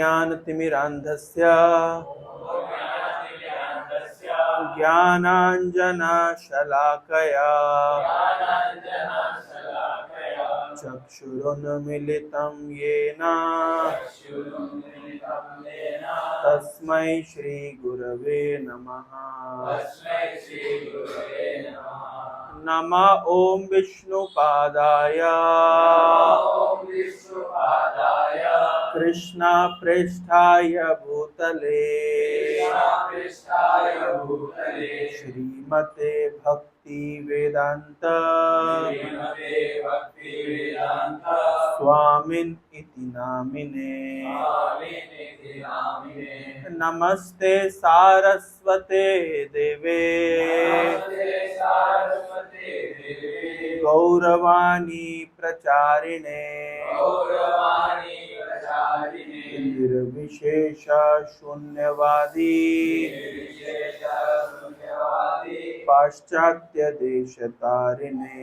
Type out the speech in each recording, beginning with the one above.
ज्ञानतिमिरान्धस्य ज्ञानाञ्जनशलाकया चक्षुरुन्मीलितं येन तस्मै श्रीगुरवे नमः। नमः ॐ विष्णुपादाय कृष्णपृष्ठाय भूतले श्रीमते भक्ति वेदांत स्वामिन् इति नामिने। नमस्ते सारस्वते देवे गौरवाणी प्रचारिणे निर्विशेष शून्यवादी पाश्चात्य देशतारिणे।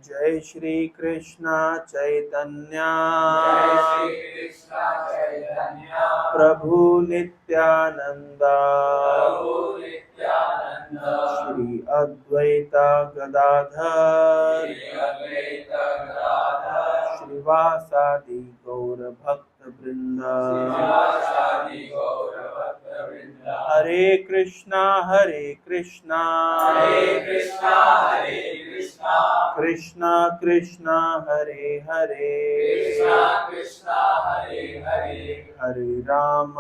जय श्री कृष्ण चैतन्य प्रभु नित्यानंद श्री अद्वैत गदाधर श्रीवासादि गौर भक्त वृंद। हरे कृष्णा कृष्णा कृष्णा हरे हरे हरे राम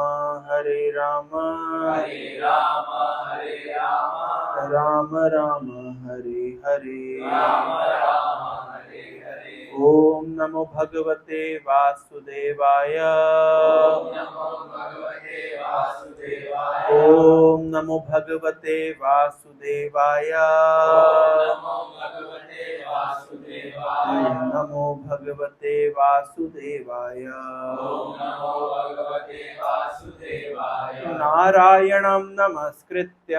राम राम हरे हरे। ओम नमो भगवते वासुदेवाय ओम नमो भगवते वासुदेवाय ओम नमो भगवते वासुदेवाय। नारायणं नमस्कृत्य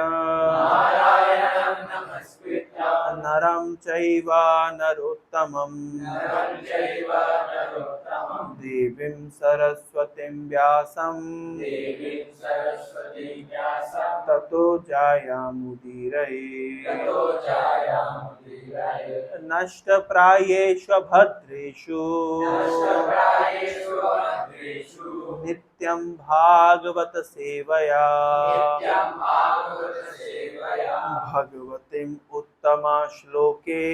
नरं चैव नरोत्तमं देवीं सरस्वतीं व्यासं ततो जयमुदीरये। नष्टप्रायेषु भद्रेषु नित्यं भागवत सेवया भगवतीम् उत्तमा श्लोके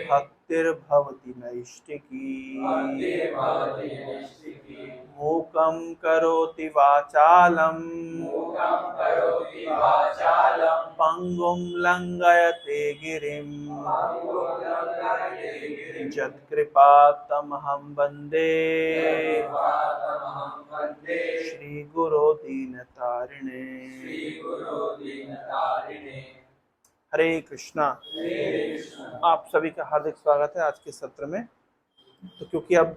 भक्तिर्भवति नैष्टिकी। मूकं करोति वाचालं पंगुं लंघयते गिरिं यत्कृपातमहं वन्दे श्रीगुरो दीनतारिणे। हरे कृष्णा। आप सभी का हार्दिक स्वागत है आज के सत्र में। तो क्योंकि अब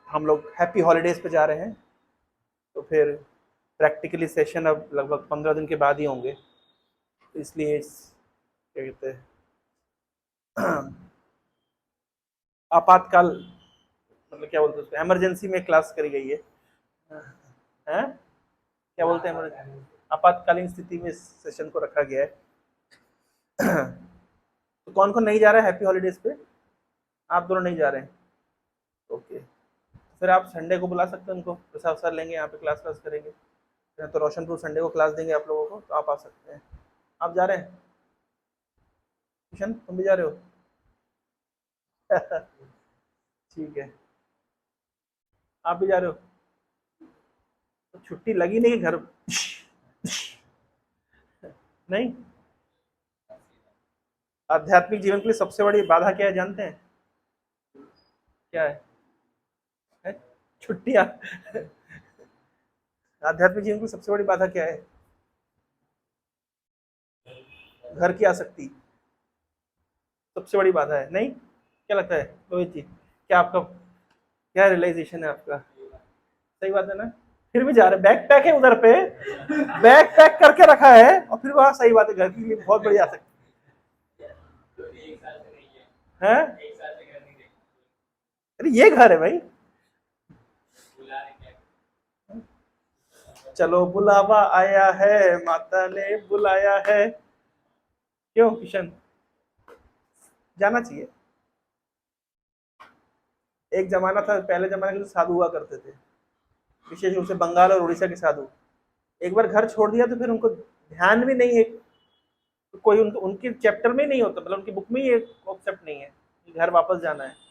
हम लोग हैप्पी हॉलीडेज पे जा रहे हैं तो फिर प्रैक्टिकली सेशन अब लगभग 15 दिन के बाद ही होंगे, तो इसलिए क्या कहते हैं आपातकाल मतलब क्या बोलते हैं उसको, इमरजेंसी में क्लास करी गई है। हैं क्या बोलते हैं, आपातकालीन स्थिति में सेशन को रखा गया है। तो कौन कौन नहीं जा रहा है हैप्पी हॉलीडेज पे? आप दोनों नहीं जा रहे हैं, ओके। फिर आप संडे को बुला सकते हैं उनको, पैसा अवसर लेंगे, यहाँ पे क्लास करेंगे। तो रोशनपुर संडे को क्लास देंगे आप लोगों को, तो आप आ सकते हैं। आप जा रहे हैं किशन, तुम भी जा रहे हो? ठीक है, आप भी जा रहे हो? तो छुट्टी लगी नहीं घर नहीं। आध्यात्मिक जीवन के लिए सबसे बड़ी बाधा क्या है जानते हैं? क्या है? छुट्टियां। आध्यात्मिक जीवन की सबसे बड़ी बाधा क्या है? घर की आसक्ति सबसे बड़ी बाधा है, नहीं? क्या लगता है रोहित जी, क्या आपका क्या रियलाइजेशन है आपका? सही बात है ना? फिर भी जा रहे, बैग पैक है उधर पे, बैग पैक करके रखा है और फिर वहां। सही बात है, घर के लिए बहुत बड़ी आसक्ति है। अरे ये घर है भाई। चलो बुलावा आया है, माता ने बुलाया है। क्यों किशन, जाना चाहिए। एक जमाना था, पहले जमाने के जो साधु हुआ करते थे, विशेष रूप से बंगाल और उड़ीसा के साधु, एक बार घर छोड़ दिया तो फिर उनको ध्यान भी नहीं है, कोई उनके चैप्टर में ही नहीं होता, मतलब उनकी बुक में ही एक कॉन्सेप्ट नहीं है कि घर वापस जाना है।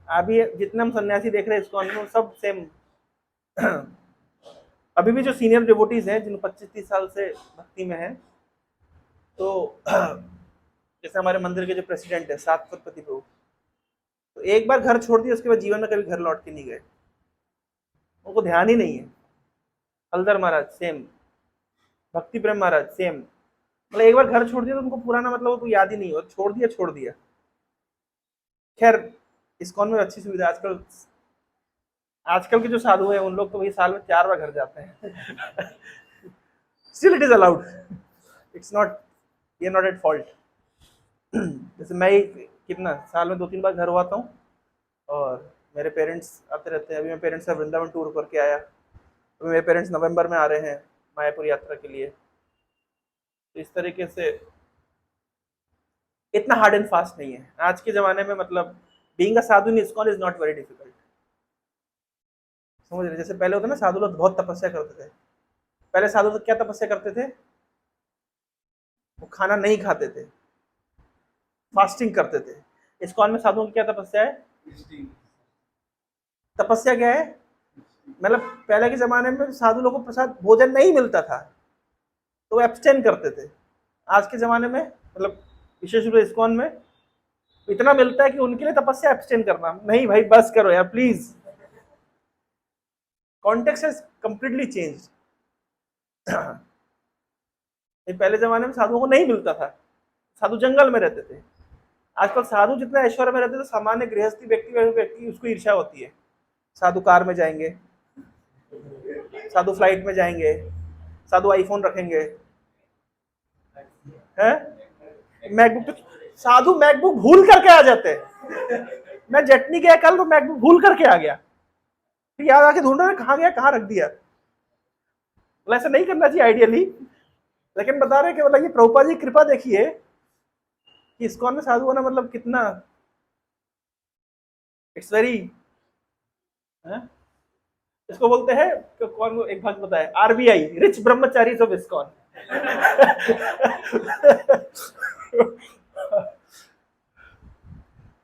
अभी जितने हम सन्यासी देख रहे हैं इसको, सब सेम। अभी भी जो सीनियर डिवोटीज हैं जिन 25-30 साल से भक्ति में है, तो जैसे हमारे मंदिर के जो प्रेसिडेंट है सातपति प्रभु, तो एक बार घर छोड़ दिया उसके बाद जीवन में कभी घर लौट के नहीं गए, उनको ध्यान ही नहीं है। हलदर महाराज सेम, भक्ति प्रेम महाराज सेम, मतलब एक बार घर छोड़ दिया तो उनको पुराना मतलब उनको याद ही नहीं हो, छोड़ दिया। खैर इस्कॉन में अच्छी सुविधा आजकल के जो साधु हैं उन लोग तो वही साल में 4 बार घर जाते हैं। Still it is allowed, it's not, ये नॉट एट फॉल्ट। जैसे मैं कितना साल में 2-3 बार घर हुआता हूँ, और मेरे पेरेंट्स आते रहते हैं। अभी मैं पेरेंट्स का वृंदावन टूर करके आया, तो मेरे पेरेंट्स नवंबर में आ रहे हैं मायापुर यात्रा के लिए। तो इस तरीके से इतना हार्ड एंड फास्ट नहीं है आज के ज़माने में, मतलब being a Sadhu in ISKCON is not very difficult, समझ रहे। जैसे पहले होता ना, साधु लोग बहुत तपस्या करते थे। पहले साधु लोग क्या तपस्या करते थे, वो खाना नहीं खाते थे, फास्टिंग करते थे। इस्कॉन में साधुओं की क्या तपस्या है? तपस्या क्या है, मतलब पहले के जमाने में साधु लोगों को प्रसाद भोजन नहीं मिलता था तो वो एब्सटेन करते थे। आज के जमाने में मतलब विशेष रूप से इस्कॉन में इतना मिलता है कि उनके लिए तपस्या एब्सटेन करना नहीं, भाई बस करो यार please. Context has completely changed. पहले जमाने में साधुओं को नहीं मिलता था, साधु जंगल में रहते थे। आजकल साधु जितना ऐश्वर्य में रहते थे, सामान्य गृहस्थी व्यक्ति उसको ईर्ष्या होती है। साधु कार में जाएंगे, साधु फ्लाइट में जाएंगे, साधु आईफोन रखेंगे, हैं मैकबुक, तो साधु मैकबुक भूल करके आ जाते हैं। मैं जटनी गया कल तो मैकबुक भूल करके आ गया, फिर याद आके ढूंढा कहाँ गया, कहाँ रख दिया। मतलब ऐसा नहीं करना चाहिए आइडियली, लेकिन बता रहे कि मतलब ये प्रभुपाद जी कृपा देखिए कि इस्कॉन में साधु होना मतलब कितना, इट्स वेरी, इसको बोलते हैं तो कौन, एक भक्त बताया, RBI, rich Brahmachari of ISKCON.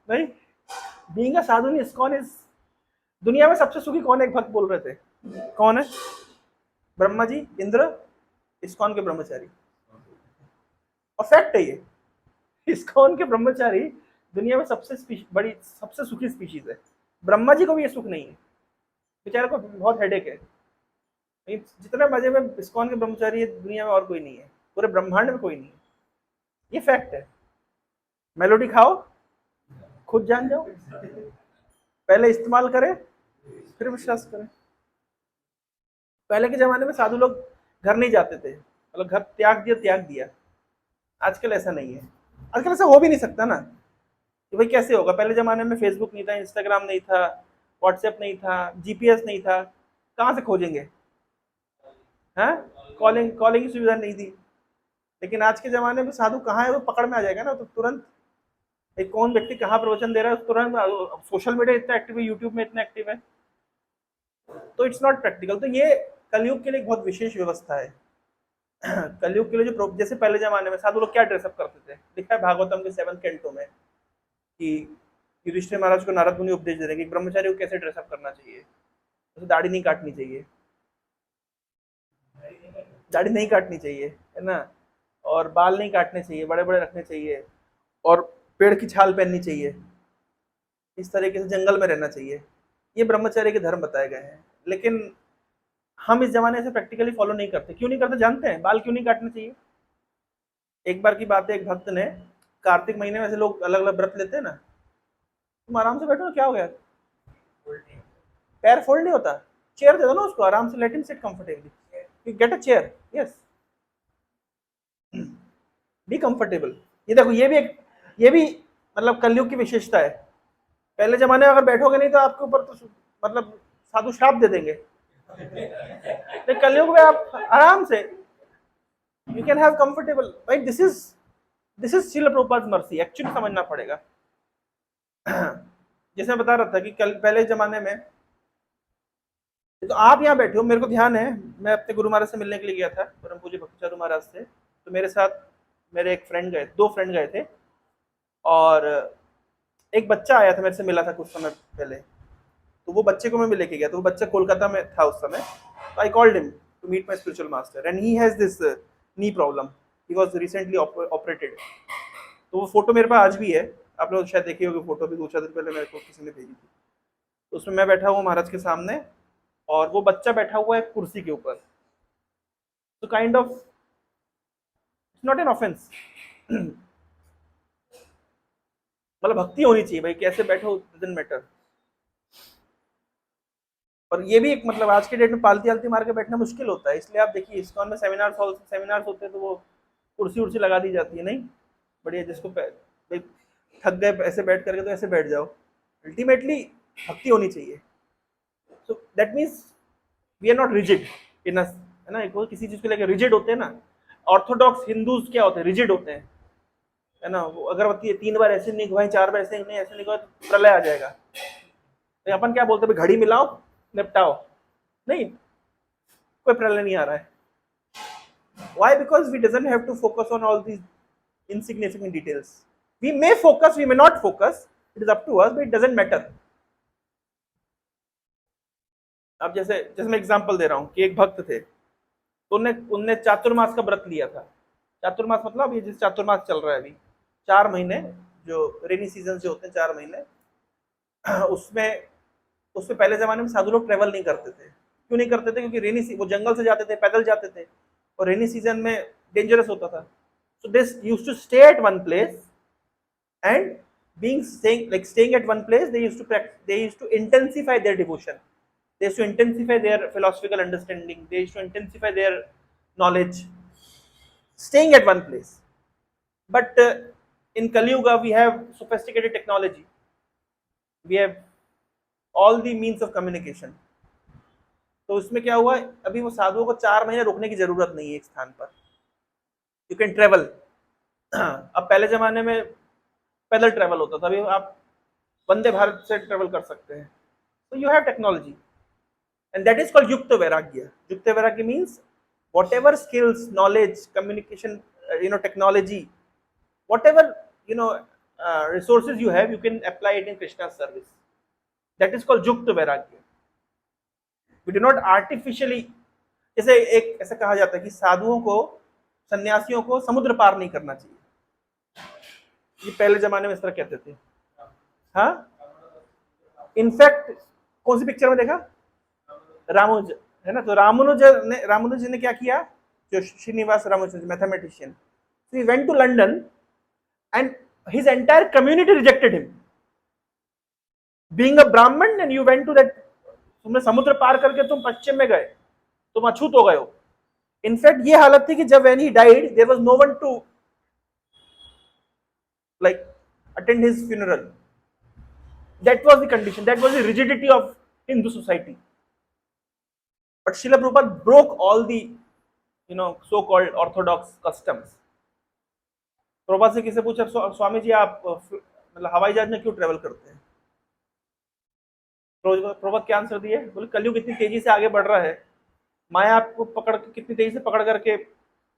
नहीं, being a Sadhu in ISKCON is, दुनिया में सबसे सुखी कौन है, एक भक्त बोल रहे थे, कौन है? ब्रह्मा जी, इंद्र, इस्कॉन के ब्रह्मचारी। और फैक्ट है ये, इस्कॉन के ब्रह्मचारी दुनिया में सबसे बड़ी, सबसे सुखी स्पीशीज है। ब्रह्मा जी को भी ये सुख नहीं है, बेचारे को बहुत हेडेक है। जितने मजे में इस्कॉन के ब्रह्मचारी दुनिया में और कोई नहीं है, पूरे ब्रह्मांड में कोई नहीं है, ये फैक्ट है। मेलोडी खाओ, खुद जान जाओ, पहले इस्तेमाल करें फिर विश्वास करें। पहले के जमाने में साधु लोग घर नहीं जाते थे, मतलब घर त्याग दिया। आजकल ऐसा नहीं है, आजकल ऐसा हो भी नहीं सकता ना, कि भाई कैसे होगा। पहले जमाने में फेसबुक नहीं था, इंस्टाग्राम नहीं था, व्हाट्सएप नहीं था, जीपीएस नहीं था, कहाँ से खोजेंगे, हैं? कॉलिंग की सुविधा नहीं थी। लेकिन आज के ज़माने में साधु कहाँ है वो पकड़ में आ जाएगा ना, तो तुरंत एक कौन व्यक्ति कहाँ प्रवचन दे रहा है तुरंत, सोशल मीडिया इतना एक्टिव है, यूट्यूब में इतना एक्टिव है, तो इट्स नॉट प्रैक्टिकल। तो ये कलयुग के लिए बहुत विशेष व्यवस्था है। कलयुग के लिए जो, जैसे पहले जमाने में साधु लोग क्या ड्रेसअप करते थे, लिखा है भागवतम के 7 कैंटो में कि युधिष्ठिर महाराज को नारद मुनि उपदेश दे रहे हैं कि ब्रह्मचारी को कैसे ड्रेसअप करना चाहिए। तो दाढ़ी नहीं काटनी चाहिए, दाढ़ी नहीं काटनी चाहिए, है ना, और बाल नहीं काटने चाहिए, बड़े बड़े रखने चाहिए, और पेड़ की छाल पहननी चाहिए, इस तरीके से जंगल में रहना चाहिए। ये ब्रह्मचर्य के धर्म बताए गए हैं। लेकिन हम इस जमाने से प्रैक्टिकली फॉलो नहीं करते। क्यों नहीं करते जानते हैं? बाल क्यों नहीं काटने चाहिए? एक बार की बात है, एक भक्त ने, कार्तिक महीने में ऐसे लोग अलग अलग व्रत लेते हैं ना, तुम आराम से बैठो ना, क्या हो गया, पैर फोल्ड नहीं होता, चेयर दे दो ना उसको, आराम से let him seat comfortably, you get a chair, yes, be comfortable. ये देखो, ये भी मतलब कलयुग की विशेषता है। पहले जमाने में अगर बैठोगे नहीं तो आपके ऊपर तो मतलब साधु श्राप दे देंगे। तो कलयुग में आप आराम से you can have comfortable, right? This is Srila Prabhupada mercy, actually समझना पड़ेगा। जैसे मैं बता रहा था कि कल पहले जमाने में, तो आप यहाँ बैठे हो, मेरे को ध्यान है मैं अपने गुरु महाराज से मिलने के लिए गया था, परम पूज्य भक्ति चारू महाराज से। तो मेरे साथ मेरे एक फ्रेंड गए, 2 फ्रेंड गए थे, और एक बच्चा आया था मेरे से मिला था कुछ समय पहले। तो वो बच्चे को मैं लेके गया, तो वो बच्चा कोलकाता में था उस समय। तो I called him to meet my spiritual master and he has this knee problem, he was recently operated. तो वो फोटो मेरे पास आज भी है, आप लोग शायद देखी होगी फोटो भी, 2-4 दिन पहले मेरे को किसी ने भेजी थी। तो उसमें मैं बैठा हुआ महाराज के सामने और वो बच्चा बैठा हुआ है कुर्सी के ऊपर। तो kind of its not an offence, मतलब भक्ति होनी चाहिए भाई, कैसे बैठो डजंट मैटर। और ये भी एक मतलब आज के डेट में पालती आलती मार के बैठना मुश्किल होता है, इसलिए आप देखिए इस्कॉन में सेमिनार्स होते हैं तो वो कुर्सी उर्सी लगा दी जाती है, नहीं बढ़िया, जिसको भाई थक गए ऐसे बैठ करके तो ऐसे बैठ जाओ। अल्टीमेटली भक्ति होनी चाहिए। So that means we are not rigid in us, है ना? एक किसी चीज को लेकर रिजिड होते हैं ना, ऑर्थोडॉक्स हिंदूज क्या होते हैं, रिजिड होते हैं, है ना? वो अगरबत्ती 3 बार ऐसे नहीं घुमाई, 4 बार ऐसे नहीं, ऐसे नहीं घुमाई तो प्रलय आ जाएगा। तो अपन क्या बोलते हैं, घड़ी मिलाओ निपटाओ, नहीं कोई प्रलय नहीं आ रहा है। Why? Because we doesn't have to focus on all these insignificant details. We may focus, we may not focus, it is up to us, but it doesn't matter. अब जैसे जैसे मैं एग्जांपल दे रहा हूँ कि एक भक्त थे, तो उनने चातुर्मास का व्रत लिया था। चातुर्मास मतलब ये जिस चातुर्मास चल रहा है अभी, 4 महीने जो रेनी सीजन जो होते हैं 4 महीने, उसमें उसमें पहले जमाने में साधु लोग ट्रेवल नहीं करते थे। क्यों नहीं करते थे? क्योंकि वो जंगल से जाते थे, पैदल जाते थे, और रेनी सीजन में डेंजरस होता था। So this used to stay at one place and staying at one place, they used to intensify their devotion, they used to intensify their philosophical understanding, they used to intensify their knowledge, staying at one place. But in Kali Yuga we have sophisticated technology, we have all the means of communication. तो उसमें क्या हुआ, अभी वो साधुओं को 4 महीने रुकने की जरूरत नहीं है एक स्थान पर, यू कैन ट्रेवल। अब पहले जमाने में पैदल ट्रेवल होता था, अभी आप वंदे भारत से ट्रेवल कर सकते हैं। तो you have technology and that is called युक्त वैराग्य। युक्त वैराग्य means whatever skills, knowledge, communication, technology, whatever resources you have, you can apply it in Krishna's service. That is called yukta vairagya. We do not artificially, जैसे एक ऐसा कहा जाता है कि साधुओं को, सन्यासियों को समुद्र पार नहीं करना चाहिए, ये पहले जमाने में इस तरह कहते थे। हाँ, इनफैक्ट कौन सी पिक्चर में देखा, रामानुज, है ना? तो रामानुज ने क्या किया, जो Srinivasa Ramanujan mathematician, so he went to London and his entire community rejected him being a Brahmin, and you went to that, तुमने समुद्र पार करके तुम पश्चिम में गए, तुम अछूत हो गए हो। इनफैक्ट ये हालत थी कि जब when he died there was no one to like attend his funeral. That was the condition, that was the rigidity of Hindu society. But Srila Prabhupada broke all the so-called orthodox customs. Prabhupada से किसी पूछा, स्वामी जी आप मतलब हवाई जहाज में क्यों travel करते हैं? प्रभुपाद क्या आंसर दिए? बोले कलयुग इतनी तेजी से आगे बढ़ रहा है, माया आपको पकड़ के कितनी तेजी से पकड़ करके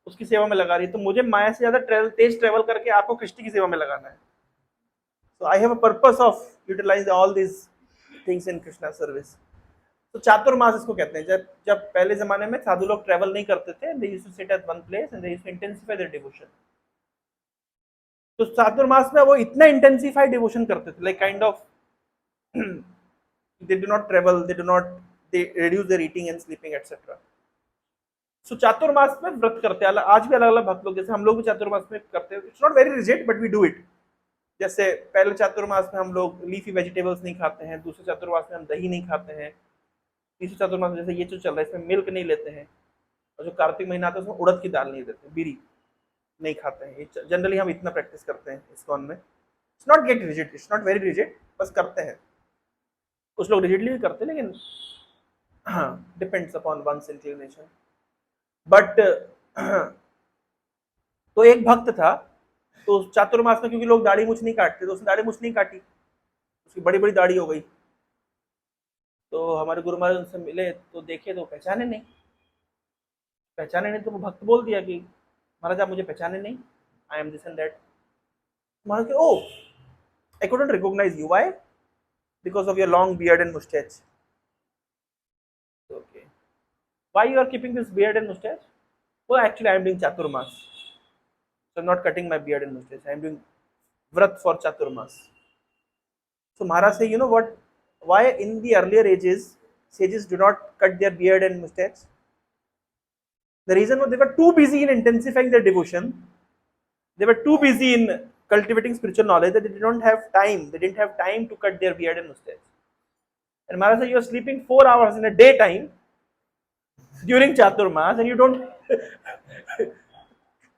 उसकी सेवा में लगा रही है, तो मुझे माया से ज्यादा तेज ट्रेवल करके आपको कृष्ण की सेवा में लगाना है। So I have a purpose of utilizing all these things in Krishna service. तो चातुर्मास इसको कहते हैं। जब पहले जमाने में साधु लोग ट्रेवल नहीं करते थे, they used to sit at one place and they used to intensify their devotion. तो चातुर्मास में वो इतना इंटेंसिफाई डिवोशन करते थे, like kind of they do not travel, they reduce their eating and sleeping etc. So चातुर्मास में व्रत करते हैं, आज भी अलग अलग भक्त लोग, जैसे हम लोग भी चातुर्मास में करते हैं। It's not very rigid but we do it. जैसे पहले चातुर्मास में हम लोग लीफी वेजिटेबल्स नहीं खाते हैं, दूसरे चातुर्मास में हम दही नहीं खाते हैं, तीसरे चातुर्मास जैसे ये जो चल रहा है इसमें मिल्क नहीं लेते हैं, और जो कार्तिक महीना आता है उसमें उड़द की दाल नहीं देते, बीरी नहीं खाते हैं। जनरली हम इतना प्रैक्टिस करते हैं इस्कॉन में। It's not gate rigid, it's not very rigid, बस करते हैं। कुछ लोग रिजिडली भी करते हैं, लेकिन हाँ, depends upon one's inclination. But तो एक भक्त था, तो चातुर्मास में क्योंकि लोग दाढ़ी मूछ नहीं काटते, तो उसने दाढ़ी मूछ नहीं काटी, उसकी बड़ी बड़ी दाढ़ी हो गई। तो हमारे गुरु महाराज उनसे मिले, तो देखे तो पहचाने नहीं, तो वो भक्त बोल दिया कि महाराज आप मुझे पहचाने नहीं, I am this and that. Maharaj के ओ I couldn't recognise you, why? Because of your long beard and moustache. Okay, why you are keeping this beard and moustache? well actually I am doing chaturmas, so I'm not cutting my beard and mustache, I am doing vrat for chaturmas. So Maharaj say, you know what, why in the earlier ages sages do not cut their beard and mustache? The reason was they were too busy in intensifying their devotion, they were too busy in cultivating spiritual knowledge that they didn't have time to cut their beard and mustache. And Maharaj said, you are sleeping 4 hours in a daytime during chaturmas and you don't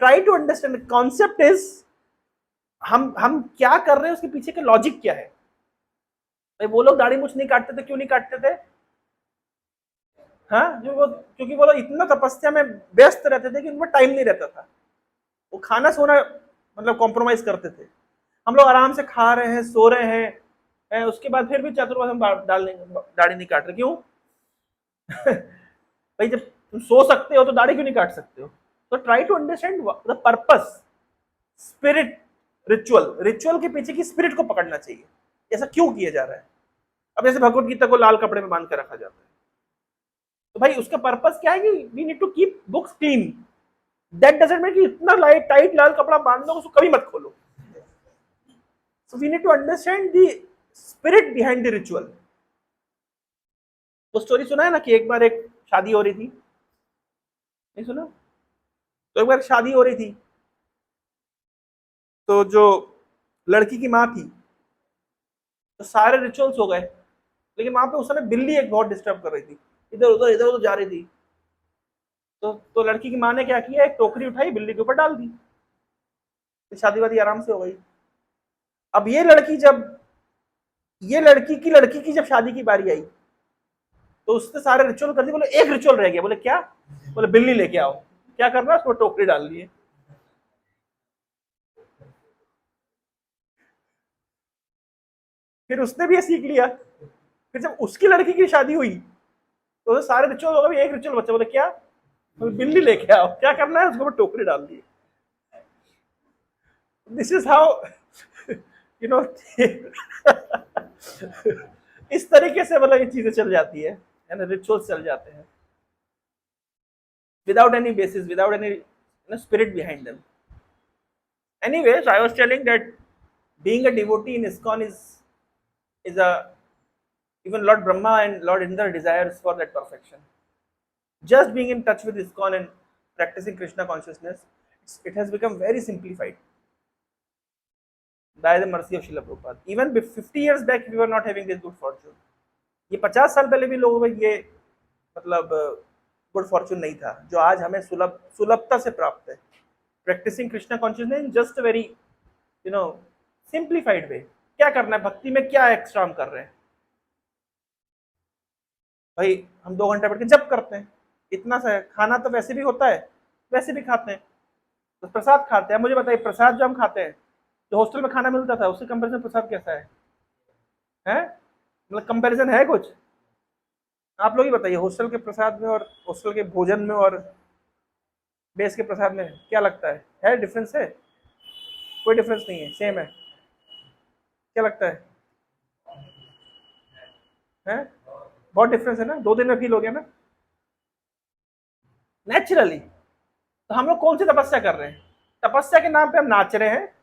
try to understand. The concept is हम क्या कर रहे हैं, उसके पीछे का logic क्या है। भाई वो लोग दाढ़ी मूछ नहीं काटते थे, क्यों नहीं काटते थे? हाँ, जो वो क्योंकि वो लोग इतना तपस्या में व्यस्त रहते थे कि उनको टाइम नहीं रहता था। वो खाना सोना मतलब कॉम्प्रोमाइज करते थे। हम लोग आराम से खा रहे हैं, सो रहे हैं, उसके बाद फिर भी चातुर्मास हम दाढ़ी नहीं काट रहे, क्यों? भाई जब तुम सो सकते हो तो दाढ़ी क्यों नहीं काट सकते हो? तो try to understand the purpose, spirit, ritual के पीछे की स्पिरिट को पकड़ना चाहिए, ऐसा क्यों किया जा रहा है। अब जैसे भगवत गीता को लाल कपड़े में बांध कर रखा जाता है, तो भाई उसका पर्पस क्या है कि we need to keep books clean. That doesn't mean कि इतना टाइट लाल कपड़ा बांध लो उसको कभी मत खोलो। So we need to understand the spirit behind the ritual. वो स्टोरी सुना है ना कि एक बार एक शादी हो रही थी, नहीं सुना? तो एक बार शादी हो रही थी, तो जो लड़की की माँ थी, तो सारे रिचुअल्स हो गए, लेकिन वहां पे उस समय बिल्ली एक बहुत डिस्टर्ब कर रही थी, इधर उधर जा रही थी। तो लड़की की माँ ने क्या किया, एक टोकरी उठाई, बिल्ली के ऊपर डाल दी, तो शादी वादी आराम से हो गई। अब ये लड़की की जब शादी की बारी आई, तो उसने सारे रिचुअल कर दिए। बोले एक रिचुअल रह गया। बोले क्या? बोले बिल्ली लेके आओ। क्या करना है, उसको टोकरी डाल दी है। फिर उसने भी ये सीख लिया। फिर जब उसकी लड़की की शादी हुई तो सारे रिचुअल हो गए, एक रिचुअल बच्चा। बोले क्या? बोले बिल्ली लेके आओ। क्या करना है, उसको टोकरी डाल दी। This is how you know इस तरीके से मतलब ये चीजें चल जाती है ना, रिचुअल्स चल जाते हैं without any basis, without any spirit behind them. Anyways, I was telling that being a devotee in ISKCON is a, even Lord Brahma and Lord Indra desires for that perfection. Just being in touch with ISKCON and practicing Krishna consciousness, it has become very simplified by the mercy of Srila Prabhupada. Even 50 years back, we were not having this good fortune. ये 50 साल पहले भी लोगों में ये मतलब good Fortune नहीं था, जो आज हमें सुलभता से प्राप्त है। Practising Krishna consciousness in just very simplified way. क्या करना है भक्ति में, क्या एक्स्ट्रा हम कर रहे हैं? भाई हम 2 घंटे बैठ के जप करते हैं, इतना सा है। खाना तो वैसे भी होता है, वैसे भी खाते हैं, तो प्रसाद खाते हैं। मुझे बताइए, प्रसाद जो हम खाते हैं, जो हॉस्टल में खाना मिलता था, उसके कंपेरिजन प्रसाद कैसा है? मतलब कंपेरिजन है कुछ? आप लोग ही बताइए, हॉस्टल के प्रसाद में और हॉस्टल के भोजन में और बेस के प्रसाद में क्या लगता है डिफरेंस है? कोई डिफरेंस नहीं है, सेम है। क्या लगता है? बहुत डिफरेंस है ना? 2 दिन में फील हो गया ना नेचुरली। तो हम लोग कौन सी तपस्या कर रहे हैं? तपस्या के नाम पे हम नाच रहे हैं,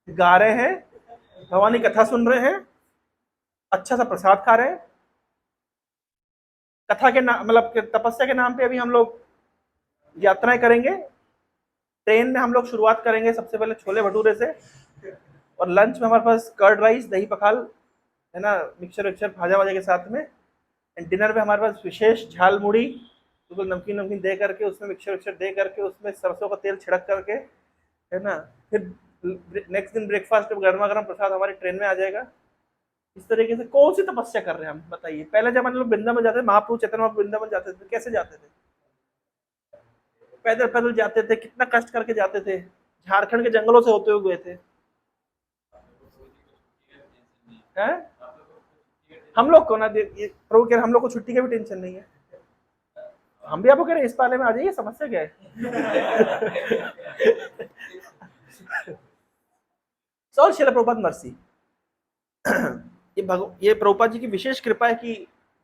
गा रहे हैं, भगवान की कथा सुन रहे हैं, अच्छा सा प्रसाद खा रहे हैं। कथा के नाम मतलब तपस्या के नाम पे अभी हम लोग यात्राएं करेंगे। ट्रेन में हम लोग शुरुआत करेंगे सबसे पहले छोले भटूरे से, और लंच में हमारे पास कर्ड राइस, दही पखाल है ना, मिक्सचर विक्सर भाजा वाजा के साथ में। एंड डिनर में हमारे पास विशेष झाल मुड़ी, बिल्कुल नमकीन दे करके, उसमें मिक्सचर विक्सर दे करके, उसमें सरसों का तेल छिड़क करके, है ना। फिर नेक्स्ट दिन ब्रेकफास्ट गर्मा गर्म प्रसाद हमारे ट्रेन में आ जाएगा। इस तरीके से कौन सी तपस्या कर रहे हैं हम, बताइए। पहले जमाने लोग वृंदावन जाते थे, महाप्रभु चैतन्य महाप्रभु वृंदावन जाते थे, कैसे जाते थे? पैदल पैदल जाते थे, कितना कष्ट करके जाते थे, झारखंड के जंगलों से होते हुए गए थे। हैं? हम लोग को ना प्रभु कह रहे हम लोग को छुट्टी का भी टेंशन नहीं है। हम भी आपको कह रहे हैं इस पाले में आ जाइए, समस्या क्या है? सॉल शिला प्रभुपाद मर्सी। ये प्रभुपाद जी की विशेष कृपा है कि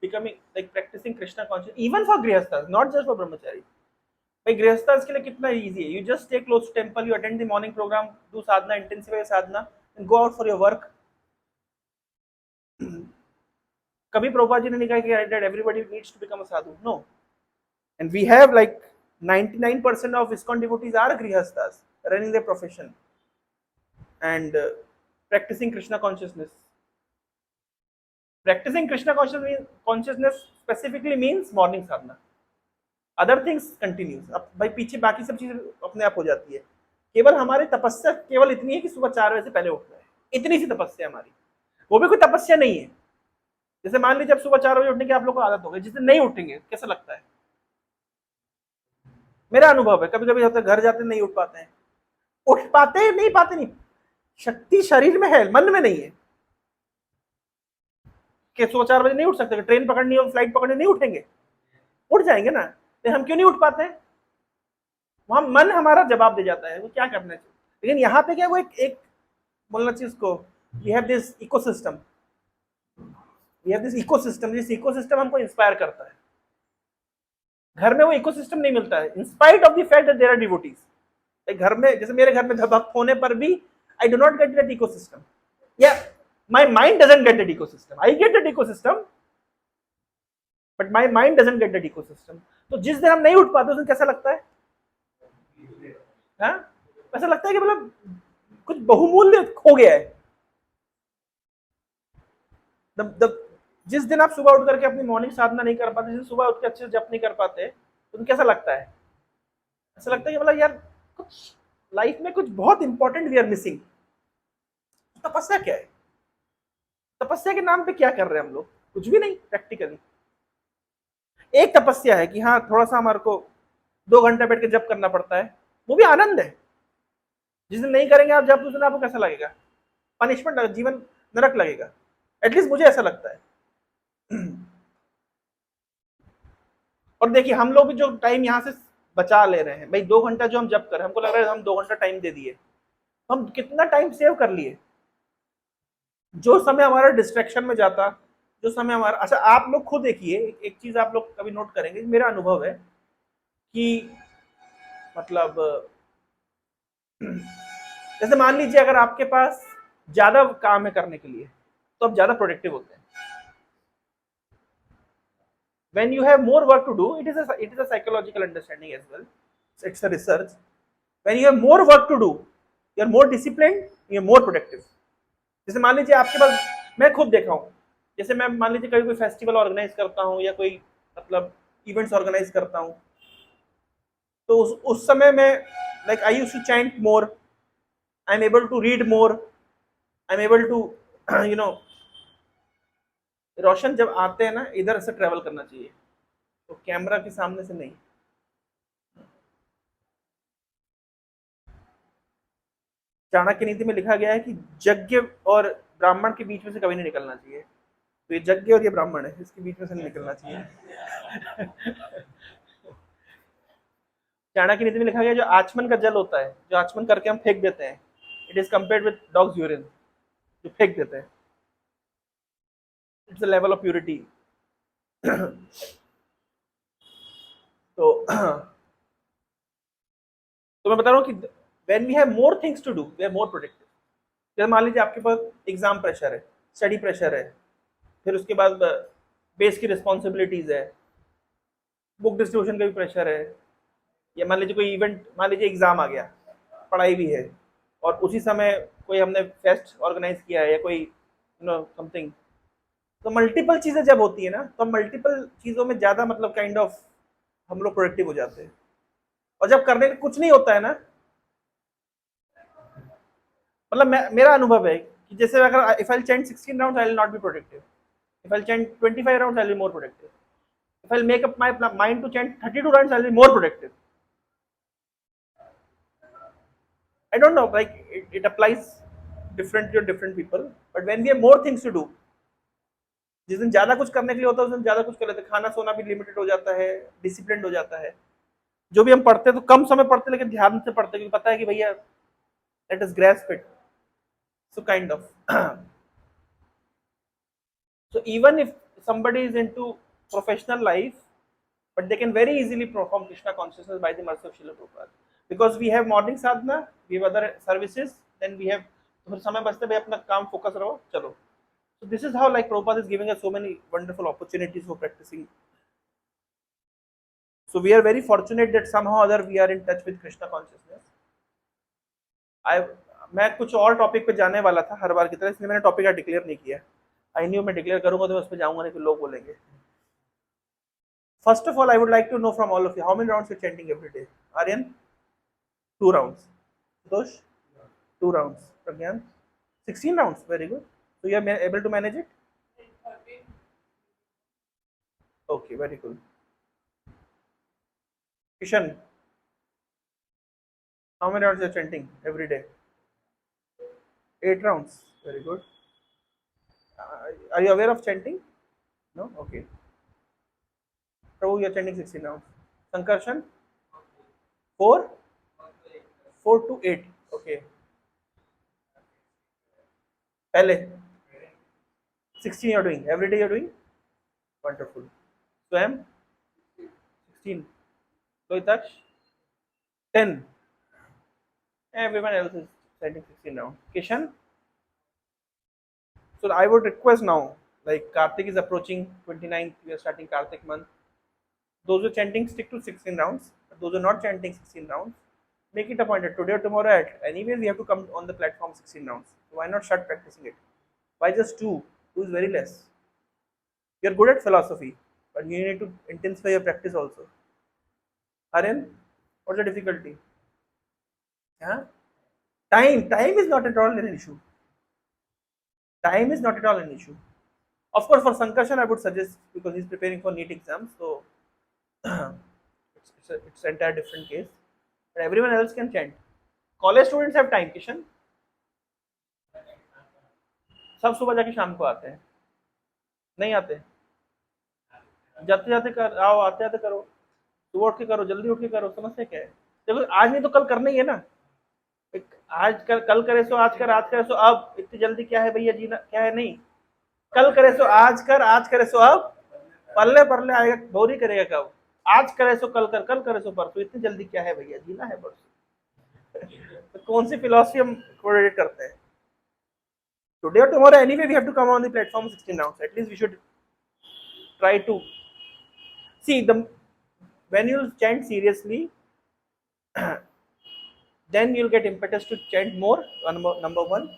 becoming like practising Krishna conscious even for grihasthas, not just for brahmachari. भाई गृहस्थास के लिए कितना इजी है, you just stay close to temple, you attend the morning programme, do sadhana, intensify sadhana and go out for your work. कभी प्रभुपाद जी ने नहीं कहा कि that everybody needs to become a sadhu, no. And we have like 99% of ISKCON devotees are grihasthas running their profession and practicing Krishna consciousness. Practicing Krishna consciousness specifically means morning sadhana. Other things continues. अब भाई पीछे बाकी सब चीजें अपने आप हो जाती है। केवल हमारी तपस्या केवल इतनी है कि सुबह 4 बजे से पहले उठना है, इतनी सी तपस्या हमारी। वो भी कोई तपस्या नहीं है। जैसे मान लीजिए अब सुबह 4 बजे उठने की आप लोग को आदत हो गई, जिस दिन नहीं उठेंगे कैसा लगता है? मेरा अनुभव है कभी कभी होता है घर जाते नहीं उठ पाते हैं। उठ पाते नहीं, शक्ति शरीर में है, मन में नहीं है। कि सुबह 4 बजे नहीं उठ सकते, ट्रेन पकड़नी हो, फ्लाइट पकड़नी, नहीं उठेंगे? उठ जाएंगे ना। तो हम क्यों नहीं उठ पाते हैं? वहां मन हमारा जवाब दे जाता है वो क्या करना चाहिए। लेकिन यहाँ पे क्या, वो एक बोलना चाहिए उसको, यू हैव दिस इकोसिस्टम, जिस इकोसिस्टम हमको इंस्पायर करता है। घर में वो इकोसिस्टम नहीं मिलता है, in spite of the fact that there are devotees. घर में, जैसे मेरे घर में भक्त होने पर भी I do not get that ecosystem, या my mind doesn't get that ecosystem. I get that ecosystem but my mind doesn't get that ecosystem. तो जिस दिन हम नहीं उठ पाते उस दिन कैसा लगता है? हाँ, ऐसा लगता है कि मतलब कुछ बहुमूल्य खो गया है। जिस दिन आप सुबह उठ करके अपनी मॉर्निंग साधना नहीं कर पाते, जिस दिन सुबह उठ के अच्छे से जप नहीं कर पाते, तो कैसा लगता है? ऐसा लगता है कि मतलब यार कुछ लाइफ में कुछ बहुत इंपॉर्टेंट वी आर मिसिंग। तपस्या क्या है? तपस्या के नाम पे क्या कर रहे हैं हम लोग? कुछ भी नहीं प्रैक्टिकली। एक तपस्या है कि हाँ थोड़ा सा हमारे को 2 घंटे बैठ के जप करना पड़ता है, वो भी आनंद है। जिस दिन नहीं करेंगे आप जप, उस दिन आपको कैसा लगेगा? पनिशमेंट, जीवन नरक लगेगा। एटलीस्ट मुझे ऐसा लगता है। और देखिए हम लोग जो टाइम यहाँ से बचा ले रहे हैं, भाई 2 घंटा जो हम जप कर रहे हैं, हमको लग रहा है हम 2 घंटा टाइम दे दिए, हम कितना टाइम सेव कर लिए। जो समय हमारा डिस्ट्रैक्शन में जाता, जो समय हमारा, अच्छा आप लोग खुद देखिए, एक चीज आप लोग कभी नोट करेंगे, मेरा अनुभव है कि मतलब जैसे मान लीजिए अगर आपके पास ज्यादा काम है करने के लिए तो आप ज्यादा प्रोडक्टिव होते हैं। When you have more work to do, it is a psychological understanding as well. It's a research. When you have more work to do, you are more disciplined, you are more productive. जैसे मान लीजिए आपके पास, मैं खुद देखा हूँ, जैसे मैं मान लीजिए कभी कोई फेस्टिवल ऑर्गेनाइज करता हूँ या कोई मतलब इवेंट्स ऑर्गेनाइज करता हूँ, तो उस समय में like I used to chant more, I am able to read more, I am able to you know. Roshan जब आते हैं ना, इधर से ट्रेवल करना चाहिए, तो कैमरा के सामने से नहीं। चाणक्य नीति में लिखा गया है कि यज्ञ और ब्राह्मण के बीच में से कभी नहीं निकलना चाहिए। तो ये यज्ञ और ये ब्राह्मण है, इसके बीच में से नहीं निकलना चाहिए। चाणक्य नीति में लिखा गया जो आचमन का जल होता है, जो आचमन करके हम फेंक देते हैं, it is compared with dogs urine, जो फेंक देते हैं, it's a level of purity. तो मैं बता रहा हूँ कि when we have more things to do, we are more productive. जैसे मान लीजिए आपके पास एग्जाम प्रेशर है, स्टडी प्रेशर है, फिर उसके बाद बेस की रिस्पॉन्सिबिलिटीज है, बुक डिस्ट्रीब्यूशन का भी प्रेशर है, या मान लीजिए कोई इवेंट, मान लीजिए एग्जाम आ गया, पढ़ाई भी है, और उसी समय कोई हमने फेस्ट ऑर्गेनाइज किया है या कोई यू नो समथिंग। तो मल्टीपल चीज़ें जब होती है ना, तो मल्टीपल चीज़ों में ज़्यादा मतलब काइंड ऑफ हम लोग प्रोडक्टिव हो जाते हैं। और जब करने का कुछ नहीं होता है ना, मतलब मेरा अनुभव है कि जैसे अगर if I chant 16 rounds I will not be productive, if I chant 25 rounds I will be more productive, if I make up my mind to chant 32 rounds I will be more productive. I don't know, like it applies different to different people, but when we have more things to do, जिस दिन ज्यादा कुछ करने के लिए होता है उस दिन ज्यादा कुछ कर लेते हैं. खाना सोना भी लिमिटेड हो जाता है, डिसिप्लिन हो जाता है. जो भी हम पढ़ते हैं तो कम समय पढ़ते हैं लेकिन ध्यान से पढ़ते हैं क्योंकि पता है कि भैया let us grasp it. So kind of. So even if somebody is into professional life, but they can very easily perform Krishna consciousness by the mercy of Srila Prabhupada. Because we have morning sadhana, we have other services, then we have तो समय बचते भाई अपना काम focus रहो चलो. So this is how like Prabhupada is giving us so many wonderful opportunities for practicing. So we are very fortunate that somehow or other we are in touch with Krishna consciousness. मैं कुछ और topic पे जाने वाला था हर बार की तरह, इसलिए मैंने टॉपिक डिक्लेयर नहीं किया. आई न्यू मैं डिक्लेयर करूंगा तो मैं उस पर जाऊंगा नहीं तो लोग बोलेंगे. First of all, I would like to know from all of you how many rounds you're chanting every day. Aryan, 2 rounds. Dosh, 2 rounds. Pragyan, 16 rounds. Very good. So you are able to manage it. Okay, very good. Kishan, how many rounds you're chanting every day? 8 rounds. Very good. Are you aware of chanting? No. Okay. Prabhu, you're chanting 16 rounds. Sankarshan, 4 to 8. Okay. Pehle 16 you're doing. Every day you're doing? Wonderful. Swam 16. Loitaksh 10. Everyone else is chanting 16 rounds. Kishan. So I would request now, like Kartik is approaching 29th, we are starting Kartik month. Those who are chanting stick to 16 rounds. But those who are not chanting 16 rounds, make it a point that today or tomorrow at anyways we have to come on the platform 16 rounds. So why not start practicing it? Why just 2? 2 is very less. You're good at philosophy, but you need to intensify your practice also. Aryan, what's the difficulty? Yeah? Time is not at all an issue. Time is not at all an issue. Of course, for Sankarshan, I would suggest because he's preparing for NEET exams, so it's an entire different case. But everyone else can chant. College students have time, Kishan. सब सुबह जाके शाम को आते हैं, नहीं आते? जाते जाते कर आओ, आते आते करो, सुबह उठ के करो, जल्दी उठ के करो. समस्या क्या है? देखो आज नहीं तो कल करना ही है ना. आज कल करे सो आज करे सो अब. इतनी जल्दी क्या है भैया जीना, क्या है? नहीं, कल करे सो आज करे सो अब. पल्ले परले आएगा, भौरी करेगा कब? आज करे सो कल करे सो परसों. इतनी जल्दी क्या है भैया, जीना है परसों. तो कौन सी फिलॉसफी हम कोरिलेट करते हैं? Today or tomorrow anyway we have to come on the platform 16 rounds. At least we should try to see when you chant seriously then you'll get impetus to chant more, number one,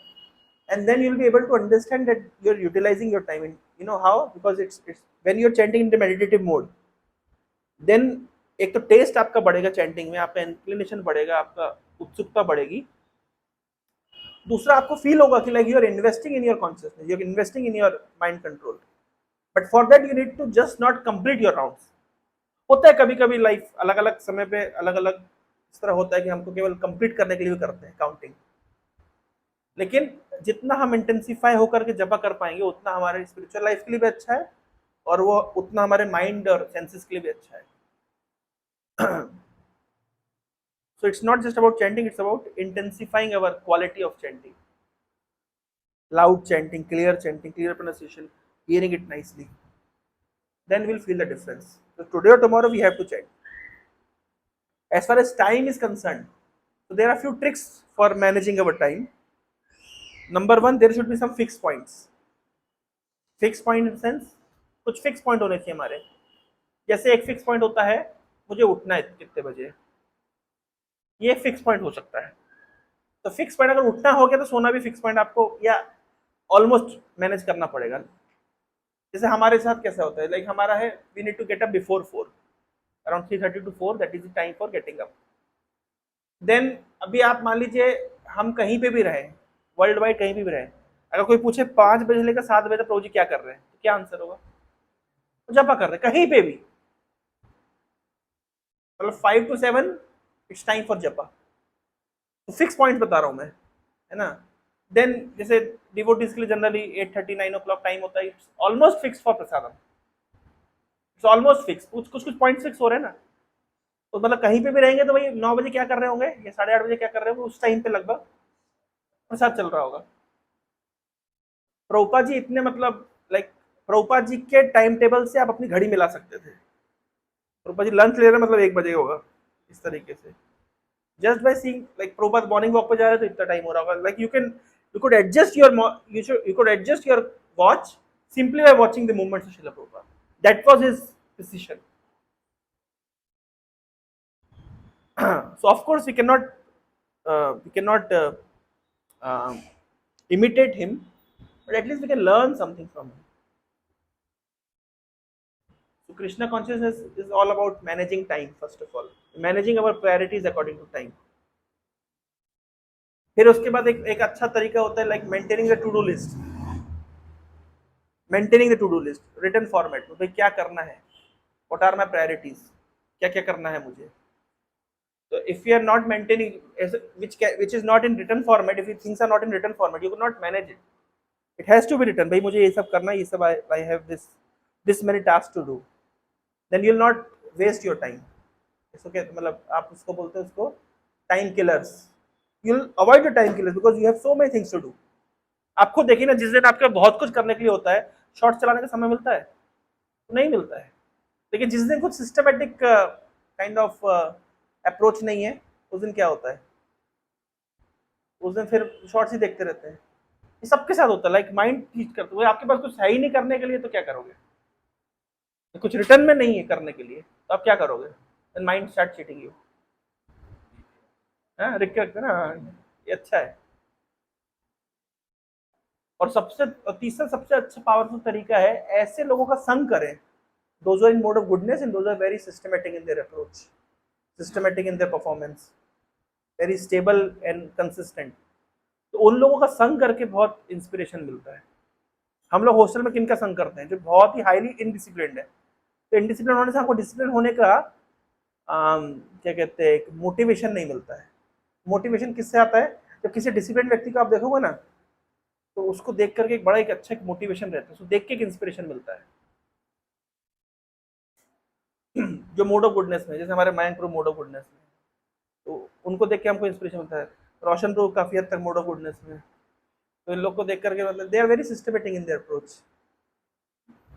and then you'll be able to understand that you're utilizing your time. And you know how? Because it's when you're chanting in the meditative mode, then एक तो test आपका बढ़ेगा chanting में, आपका inclination बढ़ेगा, आपका उत्सुकता बढ़ेगी. दूसरा आपको फील होगा कि like you are investing in your consciousness, you are investing in your mind control. But for that you need to just not complete your rounds. होता है कभी कभी लाइफ अलग अलग समय पे अलग अलग इस तरह होता है कि हमको केवल कंप्लीट करने के लिए भी करते हैं काउंटिंग. लेकिन जितना हम इंटेंसिफाई होकर के जपा कर पाएंगे उतना हमारे स्पिरिचुअल लाइफ के लिए भी अच्छा है और वो उतना हमारे माइंड और सेंसेस के लिए भी अच्छा है. So it's not just about chanting, it's about intensifying our quality of chanting. Loud chanting, clear pronunciation, hearing it nicely. Then we'll feel the difference. So today or tomorrow we have to chant. As far as time is concerned, so there are few tricks for managing our time. Number one, there should be some fixed points. Fixed point in the sense, कुछ fixed point होने चाहिए हमारे. जैसे एक fixed point होता है, मुझे उठना है कितने बजे, ये फिक्स पॉइंट हो सकता है. तो फिक्स पॉइंट अगर उठना हो गया तो सोना भी फिक्स पॉइंट आपको या ऑलमोस्ट मैनेज करना पड़ेगा. जैसे हमारे साथ कैसा होता है, लाइक हमारा है we need to get up before 4, around 3:30 to 4, that is the time for getting up. Then अभी आप मान लीजिए हम कहीं पे भी रहे, वर्ल्ड वाइड कहीं भी रहे, अगर कोई पूछे 5 बजे से लेकर 7 बजे तक प्रभु जी क्या कर रहे हैं, तो क्या आंसर होगा? जपा कर रहे, कहीं पे भी, मतलब 5 to 7 इट्स टाइम फॉर जपा। तो फिक्स पॉइंट बता रहा हूं मैं, है ना। देन जैसे डिवोटीज के लिए जनरली 8:30 9 o'clock टाइम होता है, it's almost fix for prasadam, it's almost fix. कुछ कुछ कुछ पॉइंट फिक्स हो रहे हैं ना, तो मतलब कहीं पे भी रहेंगे तो भाई 9 बजे क्या कर रहे होंगे या 8:30 बजे क्या कर रहे होंगे, उस टाइम पे लगभग प्रसाद चल रहा होगा। प्रभुपाद जी इतने मतलब लाइक प्रभुपाद जी के टाइम टेबल से आप अपनी घड़ी मिला सकते थे। प्रभुपाद जी लंच ले रहे मतलब 1 बजे होगा, इस तरीके से। Just by seeing like Prabhupada morning walk पे जा रहे हैं तो इतना टाइम हो रहा होगा, like you could adjust your you could adjust your watch simply by watching the movements of Srila Prabhupada. That was his decision. So of course we cannot uh, imitate him, but at least we can learn something from him. So Krishna consciousness is all about managing time, first of all, managing our priorities according to time. फिर उसके बाद एक अच्छा तरीका होता है like maintaining the to do list, maintaining the to do list written format में, भाई क्या करना है, व्हाट आर माय प्रायोरिटीज, क्या क्या करना है मुझे। So if you are not maintaining, which is not in written format, if things are not in written format, you cannot manage it. It has to be written. भाई मुझे ये सब करना है, ये सब I have this many tasks to do. Then you will not waste your time. इसको क्या मतलब आप उसको बोलते हैं उसको time killers. You will avoid the time killers because you have so many things to do. आपको देखिए ना, जिस दिन आपका बहुत कुछ करने के लिए होता है, शॉर्ट्स चलाने का समय मिलता है? तो नहीं मिलता है। लेकिन जिस दिन कुछ सिस्टमेटिक काइंड ऑफ अप्रोच नहीं है, उस दिन क्या होता है, उस दिन फिर शॉर्ट्स ही देखते रहते हैं। ये सबके साथ होता है, लाइक माइंड टीच करते हुए, आपके पास कुछ है ही नहीं करने के लिए तो क्या करोगे, कुछ रिटर्न में नहीं है करने के लिए तो आप क्या करोगे, then mind start cheating you. हाँ रिक रखते ना, ये अच्छा है। और सबसे तीसरा सबसे अच्छा पावरफुल तरीका है, ऐसे लोगों का संग करें, those who are in mode of goodness and those are very systematic in their approach, systematic in their performance, very stable and consistent। तो उन लोगों का संग करके बहुत इंस्पिरेशन मिलता है। हम लोग हॉस्टल में किन का संग करते हैं, जो बहुत ही हाईली इनडिसिप्लिन्ड है। तो इनडिसिप्लिन होने से हमको डिसिप्लिन होने का क्या कहते हैं, एक मोटिवेशन नहीं मिलता है। मोटिवेशन किससे आता है, जब किसी डिसिप्लिन व्यक्ति को आप देखोगे ना, तो उसको देख करके एक बड़ा एक अच्छा मोटिवेशन रहता है, उसको देख के एक इंस्पिरेशन मिलता है। जो मोड ऑफ गुडनेस में, जैसे हमारे Mayank pro mode of goodness में, तो उनको देख के हमको इंस्पिरेशन मिलता है। रोशन प्रो काफी हद तक मोड ऑफ गुडनेस में, तो इन लोग को देख करके मतलब they are very systematic in their approach.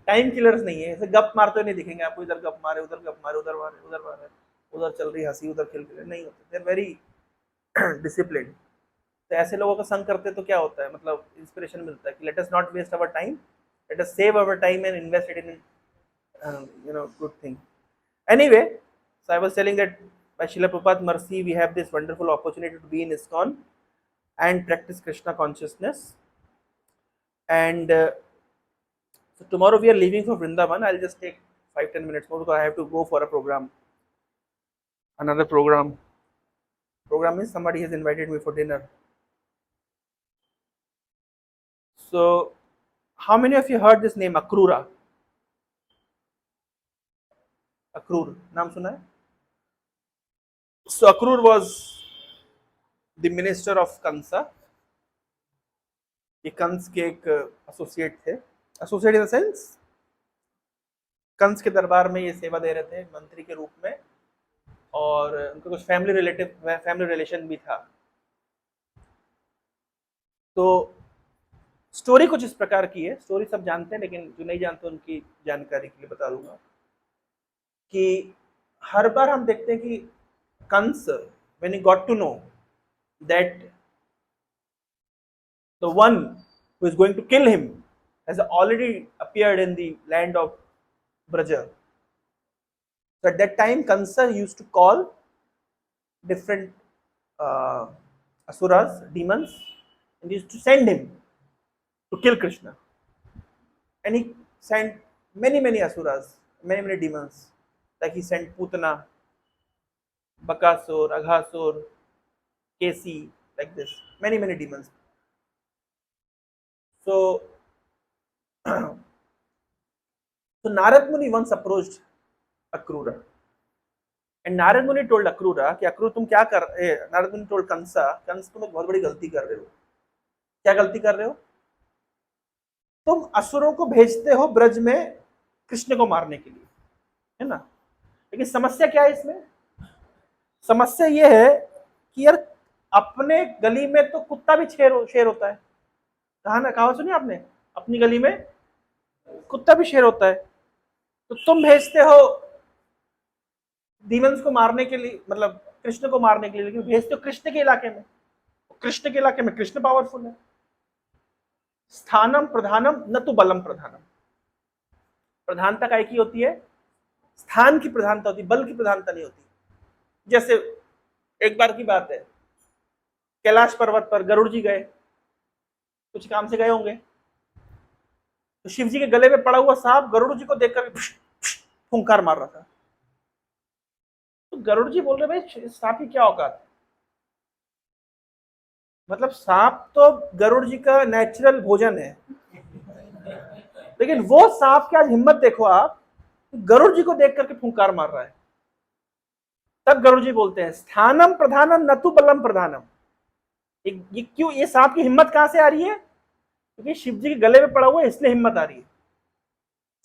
Time killers नहीं है, ऐसे गप मारते हुए नहीं दिखेंगे आपको, इधर गप मारे उधर गप मारे, उधर मारे उधर मारे, उधर चल रही हंसी उधर खिल खिल, नहीं होते, दे आर वेरी डिसिप्लिन। तो ऐसे लोगों का संग करते तो क्या होता है, मतलब इंस्पिरेशन मिलता है कि let us not waste our time, let us save our time and invest it in good thing. Anyway, so I was telling that by Srila Prabhupada's mercy, we have this wonderful opportunity to be in ISKCON and practice Krishna consciousness. And so tomorrow we are leaving for Vrindavan. I'll just take 5-10 minutes more because I have to go for a program. Another program. Program is somebody has invited me for dinner. So, how many of you heard this name Akrura? Akrur, नाम सुना है? So Akrur was the minister of Kansa. ये कंस के एक associate थे, associate in the sense Kansa के दरबार में ये सेवा दे रहे थे मंत्री के रूप में, और उनका कुछ फैमिली रिलेशन भी था। तो स्टोरी कुछ इस प्रकार की है, स्टोरी सब जानते हैं लेकिन जो नहीं जानते उनकी जानकारी के लिए बता दूंगा कि हर बार हम देखते हैं कि Kansa, when he got to know that the one who is going to kill him has already appeared in the land of Braja. So at that time, Kansa used to call different asuras, demons, and used to send him to kill Krishna. And he sent many asuras, many demons. Like he sent Putana, Bakasur, Aghasur, Kesi, like this, many demons. So, so Narad Muni once approached Akrura, and Narad Muni told Akrura कि अक्रूर तुम क्या कर रहे? नारद मुनि told कंसा, कंस तुम एक बहुत बड़ी गलती कर रहे हो। क्या गलती कर रहे हो? तुम असुरों को भेजते हो ब्रज में कृष्ण को मारने के लिए, है ना? लेकिन समस्या क्या है इसमें? समस्या ये है कि यार अपने गली में तो कुत्ता भी शेर होता है। कहा ना, कहा सुनिए आपने, अपनी गली में कुत्ता भी शेर होता है। तो तुम भेजते हो डीमंस को मारने के लिए, मतलब कृष्ण को मारने के लिए, लेकिन भेजते हो कृष्ण के इलाके में। कृष्ण के इलाके में कृष्ण पावरफुल है। स्थानम प्रधानम न तो बलम प्रधानम। प्रधानता काय की होती है? स्थान की प्रधानता होती है, बल की प्रधानता नहीं होती। जैसे एक बार की बात है, कैलाश पर्वत पर गरुड़ जी गए, कुछ काम से गए होंगे, तो शिव जी के गले में पड़ा हुआ सांप गरुड़ जी को देखकर फुंकार मार रहा था। तो गरुड़ जी बोल रहे भाई सांप की क्या औकात है? मतलब सांप तो गरुड़ जी का नेचुरल भोजन है, लेकिन वो सांप की आज हिम्मत देखो आप, गरुड़ जी को देख करके फुंकार मार रहा है। तब गरुड़ जी बोलते हैं स्थानम प्रधानम नतु बलम प्रधानम। ये क्यों? ये सांप की हिम्मत कहां से आ रही है? क्योंकि शिव जी के गले में पड़ा हुआ है, इसलिए हिम्मत आ रही है।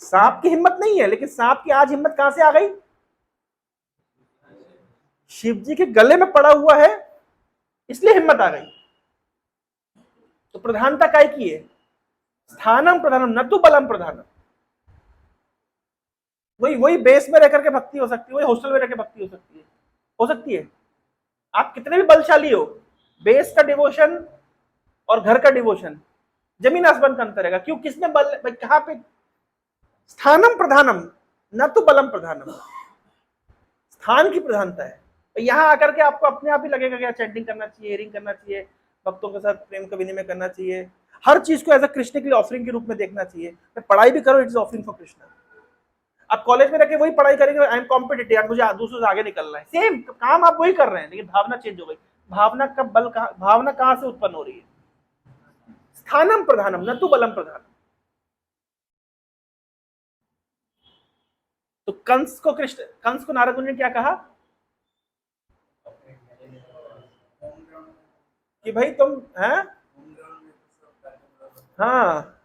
सांप की हिम्मत नहीं है, लेकिन सांप की आज हिम्मत कहां से आ गई? शिव जी के गले में पड़ा हुआ है, इसलिए हिम्मत आ गई। तो प्रधानता काय की है? स्थानम प्रधानम न तो बलम प्रधानम। वही वही बेस में रह करके भक्ति हो सकती है, वही हॉस्टल में रह के भक्ति हो सकती है, हो सकती है। आप कितने भी बलशाली हो, बेस का डिवोशन और घर का डिवोशन जमीन आसमान का अंतर है। क्यों? किसने बल, कहां पे? स्थानम प्रधानम न तो बलम प्रधानम। स्थान की प्रधानता है। तो यहां आकर के आपको अपने आप ही लगेगा कि चैंटिंग करना चाहिए, रिंग करना चाहिए, भक्तों के साथ प्रेम का विनिमय करना चाहिए, हर चीज को एज अ कृष्ण के लिए ऑफरिंग के रूप में देखना चाहिए। पढ़ाई भी करो, it is offering for Krishna. आप कॉलेज में रखे वही पढ़ाई करेंगे, आई एम कॉम्पिटिटिव, मुझे दूसरों से आगे निकलना है, सेम काम आप वही कर रहे हैं, लेकिन भावना चेंज हो गई। भावना का बल भावना कहां से उत्पन्न हो रही है? स्थानम प्रधानम न तो बलम प्रधानम। तो कंस को नारद मुनि ने क्या कहा कि भाई तुम हैं, हाँ,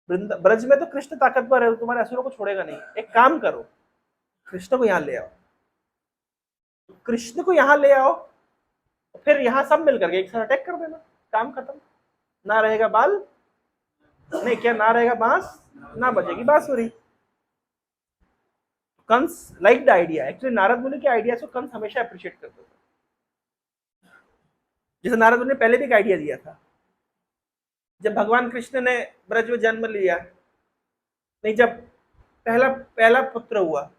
ब्रज में तो कृष्ण ताकतवर है, तुम्हारे असुरों को छोड़ेगा नहीं। एक काम करो, कृष्ण को यहां ले आओ, कृष्ण को यहां ले आओ, फिर यहां सब मिलकर के एक साथ अटैक कर देना, काम खत्म। ना रहेगा बाल, नहीं क्या, ना रहेगा बांस, ना बजेगी बांसुरी। Kansa like the idea. Actually Narada Muni के आइडिया को कंस हमेशा अप्रिशिएट करते थे। जैसे नारद मुनि ने पहले भी एक आइडिया दिया था, जब भगवान कृष्ण ने ब्रज में जन्म लिया, नहीं, जब पहला पहला पुत्र हुआ,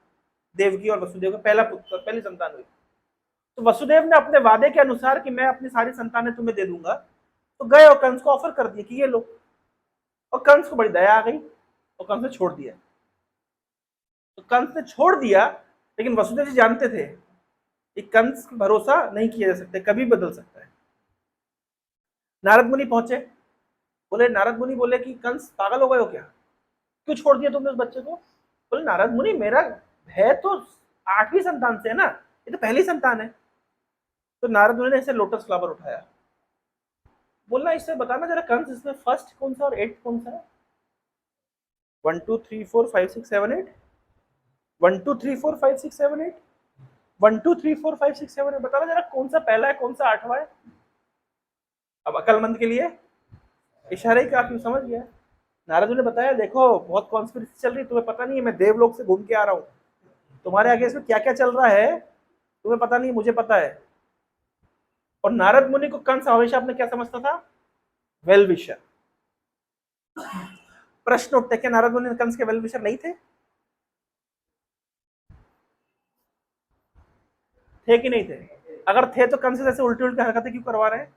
देवकी और वसुदेव का पहला पुत्र, पहली संतान हुई, तो वसुदेव ने अपने वादे के अनुसार कि मैं अपनी सारी संतानें तुम्हें दे दूंगा, तो गए और कंस को ऑफर कर दिया कि ये लो। और कंस को बड़ी दया आ गई और कंस ने छोड़ दिया। तो कंस ने छोड़ दिया, लेकिन वसुदेव जी जानते थे कि कंस पर भरोसा नहीं किया जा सकता, कभी बदल सकता है। नारद मुनि पहुंचे, बोले, नारद मुनि बोले कि कंस पागल हो गए हो क्या, क्यों छोड़ दिया तुमने उस बच्चे को? बोले नारद मुनि मेरा है तो 8वीं संतान से है ना, ये तो पहली संतान है। तो नारद मुनि ने ऐसे लोटस फ्लावर उठाया, बोलना इससे बताना जरा कंस इसमें फर्स्ट कौन सा और 8 कौन सा है? 1 2 3 4 5 6 7 8, 1 2 3 4 5 6 7 8, 1 2 3 4 5 6 7 8, बताना जरा कौन सा पहला है, कौन सा 8वां है? अब अकलमंद के लिए इशारे का क्यों, समझ गया। नारद ने बताया, देखो बहुत कॉन्स्पिरेसी चल रही है, तुम्हें पता नहीं है, मैं देवलोक से घूम के आ रहा हूँ, तुम्हारे आगे इसमें क्या क्या चल रहा है तुम्हें पता नहीं, मुझे पता है। और नारद मुनि को कंस हमेशा आपने क्या समझता था? Well wisher. प्रश्न उठते, क्या नारद मुनि कंस के वेल विशर नहीं थे? थे कि नहीं थे? अगर थे तो कंस जैसे उल्टी उल्टी हरकतें क्यों करवा रहे हैं?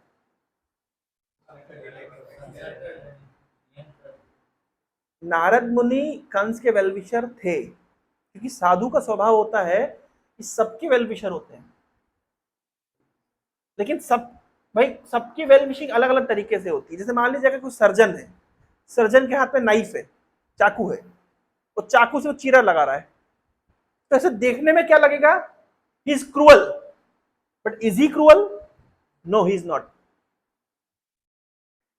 नारद मुनि कंस के वेल विशर थे, क्योंकि साधु का स्वभाव होता है कि सबके वेल विशर होते हैं, लेकिन सब भाई सबकी वेल विशिंग अलग अलग तरीके से होती है। जैसे मान लीजिए अगर कोई सर्जन है, सर्जन के हाथ में नाइफ है, चाकू है, वो चाकू से वो चीरा लगा रहा है, तो ऐसे देखने में क्या लगेगा, he is cruel, but is he cruel? No, he is not.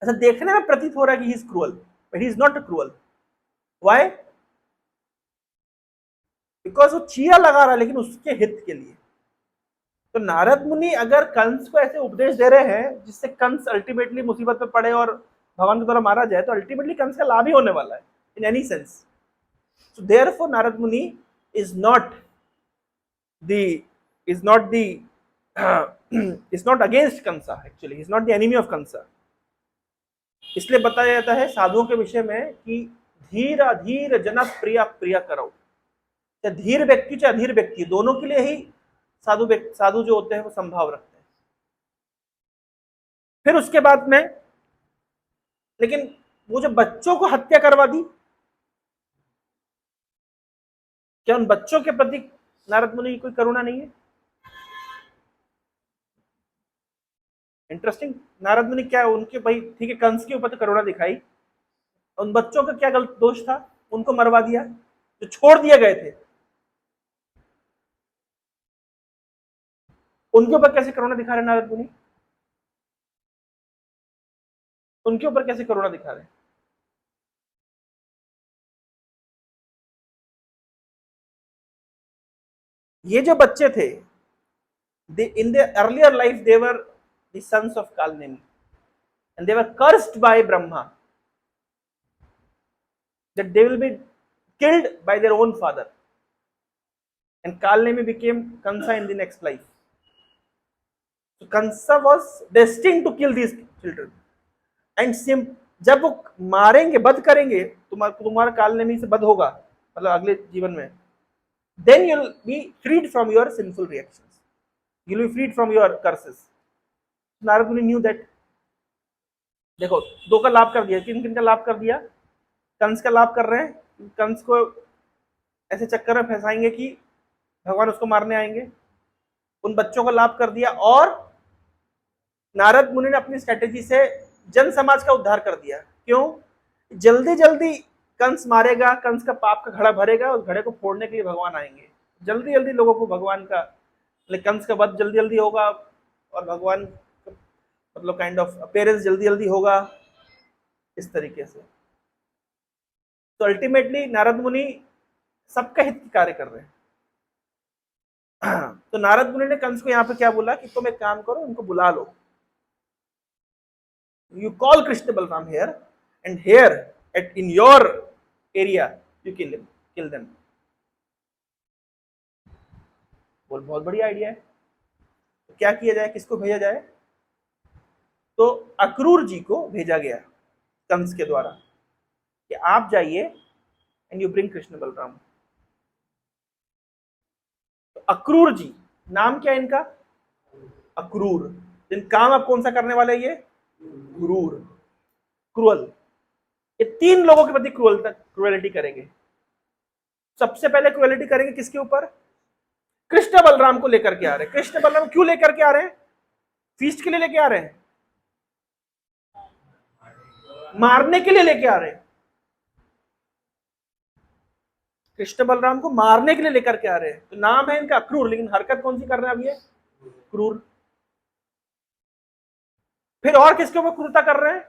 ऐसा देखने में प्रतीत हो रहा है कि he is cruel, but he is not cruel. Why? Because वो चीरा लगा रहा है, लेकिन उसके हित के लिए। तो नारद मुनि अगर कंस को ऐसे उपदेश दे रहे हैं जिससे कंस अल्टीमेटली मुसीबत में पड़े और भगवान के द्वारा मारा जाए, तो अल्टीमेटली कंस का लाभ ही होने वाला है in any sense. So therefore Narad Muni is not against Kamsa, actually is not the enemy of Kamsa. इसलिए बताया जाता है साधुओं के विषय में कि धीर अधीर जन प्रिय प्रिय करो। चाहे धीर व्यक्ति चाहे अधीर व्यक्ति, दोनों के लिए ही साधु जो होते हैं वो संभाव रखते हैं। फिर उसके बाद में, लेकिन वो जो बच्चों को हत्या करवा दी, क्या उन बच्चों के प्रति नारद मुनि की कोई करुणा नहीं है? इंटरेस्टिंग। नारद मुनि क्या, उनके भाई ठीक है कंस के ऊपर तो करुणा दिखाई, उन बच्चों का क्या गलत दोष था? उनको मरवा दिया, जो छोड़ दिए गए थे, उनके ऊपर कैसे करुणा दिखा रहे नारद मुनि? उनके ऊपर कैसे करुणा दिखा रहे? ये जो बच्चे थे, in their earlier life they were the sons of Kalnemi, and they were cursed by Brahma that they will be killed by their own father, and Kalnemi became Kansa in the next life. So Kansa was destined to kill these children, and जब वो मारेंगे, बध करेंगे, तुम्हारा कालनेमी से बध होगा, मतलब अगले जीवन में, then you'll be freed from your sinful reactions, you'll be freed from your curses. Narad मुनि knew that. देखो, दो का लाभ कर दिया, किन किन का लाभ कर दिया? कंस का लाभ कर रहे हैं, कंस को ऐसे चक्कर में फंसाएंगे कि भगवान उसको मारने आएंगे। उन बच्चों का लाभ कर दिया, और नारद मुनि ने अपनी स्ट्रेटेजी से जन समाज का उद्धार कर दिया। क्यों? जल्दी जल्दी कंस मारेगा, कंस का पाप का घड़ा भरेगा, उस घड़े को फोड़ने के लिए भगवान आएंगे। जल्दी जल्दी लोगों को भगवान का, कंस का वध जल्दी जल्दी होगा, और भगवान मतलब काइंड ऑफ अपीयरेंस जल्दी जल्दी होगा, इस तरीके से। तो अल्टीमेटली नारद मुनि सबका हित की कार्य कर रहे हैं। तो नारद मुनि ने कंस को यहाँ पे क्या बोला कि तुम एक काम करो, उनको बुला लो, you call Krishna Balram here, and here in your area you kill them. बोल, बहुत बढ़िया आइडिया है। तो क्या किया जाए, किसको भेजा जाए? तो अक्रूर जी को भेजा गया कंस के द्वारा कि आप जाइए and you bring Krishna Balram. तो अक्रूर जी, नाम क्या है इनका? अक्रूर। दिन काम आप कौन सा करने वाले? ये क्रूर, क्रूअल। ये तीन लोगों के प्रति क्रूएलिटी करेंगे। सबसे पहले क्रूएलिटी करेंगे किसके ऊपर? कृष्ण बलराम को लेकर के आ रहे हैं। कृष्ण बलराम क्यों लेकर के आ रहे हैं? फीस्ट के लिए लेके आ रहे हैं? मारने के लिए लेके आ रहे हैं। कृष्ण बलराम को मारने के लिए लेकर के आ रहे हैं। तो नाम है इनका क्रूर, लेकिन हरकत कौन सी कर रहे हैं अब ये? क्रूर। फिर और किसके ऊपर क्रूरता कर रहे हैं?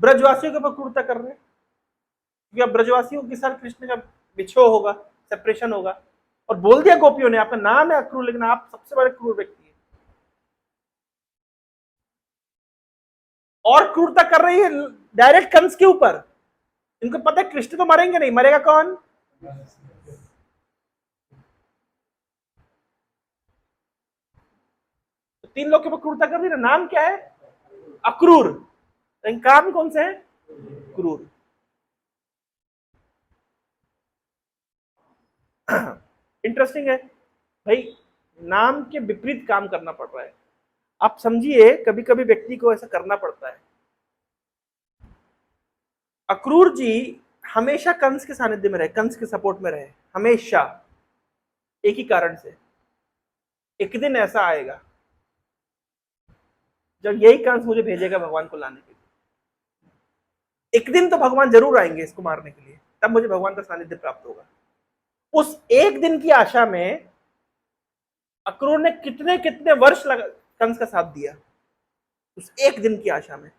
ब्रजवासियों के ऊपर क्रूरता कर रहे हैं, क्योंकि अब ब्रजवासियों के साथ कृष्ण का विछोह होगा, सेपरेशन होगा। और बोल दिया गोपियों ने, आपका नाम है अक्रूर, लेकिन आप सबसे बड़े क्रूर व्यक्ति हैं। और क्रूरता कर रही है डायरेक्ट कंस के ऊपर। इनको पता है कृष्ण तो मरेंगे नहीं, मरेगा कौन? तो तीन लोग के ऊपर क्रूरता कर रही है। नाम क्या है? अक्रूर। काम कौन से है? क्रूर। इंटरेस्टिंग है भाई, नाम के विपरीत काम करना पड़ रहा है। आप समझिए, कभी कभी व्यक्ति को ऐसा करना पड़ता है। अक्रूर जी हमेशा कंस के सानिध्य में रहे, कंस के सपोर्ट में रहे, हमेशा। एक ही कारण से, एक दिन ऐसा आएगा जब यही कंस मुझे भेजेगा भगवान को लाने के लिए। एक दिन तो भगवान जरूर आएंगे इसको मारने के लिए, तब मुझे भगवान का सानिध्य प्राप्त होगा। उस एक दिन की आशा में अक्रूर ने कितने कितने वर्ष लगा कंस का साथ दिया, उस एक दिन की आशा में,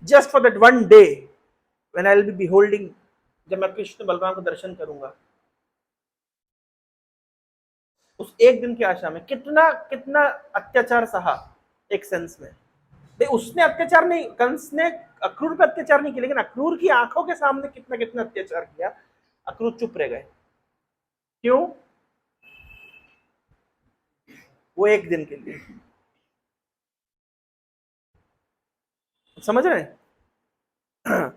just for that one day when I will be beholding, जब मैं कृष्ण बलराम का दर्शन करूंगा। उस एक दिन की आशा में कितना कितना अत्याचार सहा एक सेंस में। उसने अत्याचार नहीं, कंस ने अक्रूर पर अत्याचार नहीं किया, लेकिन अक्रूर की आंखों के सामने कितना कितना अत्याचार किया। अक्रूर चुप रह गए, क्यों? वो एक दिन के लिए। समझ रहे हैं?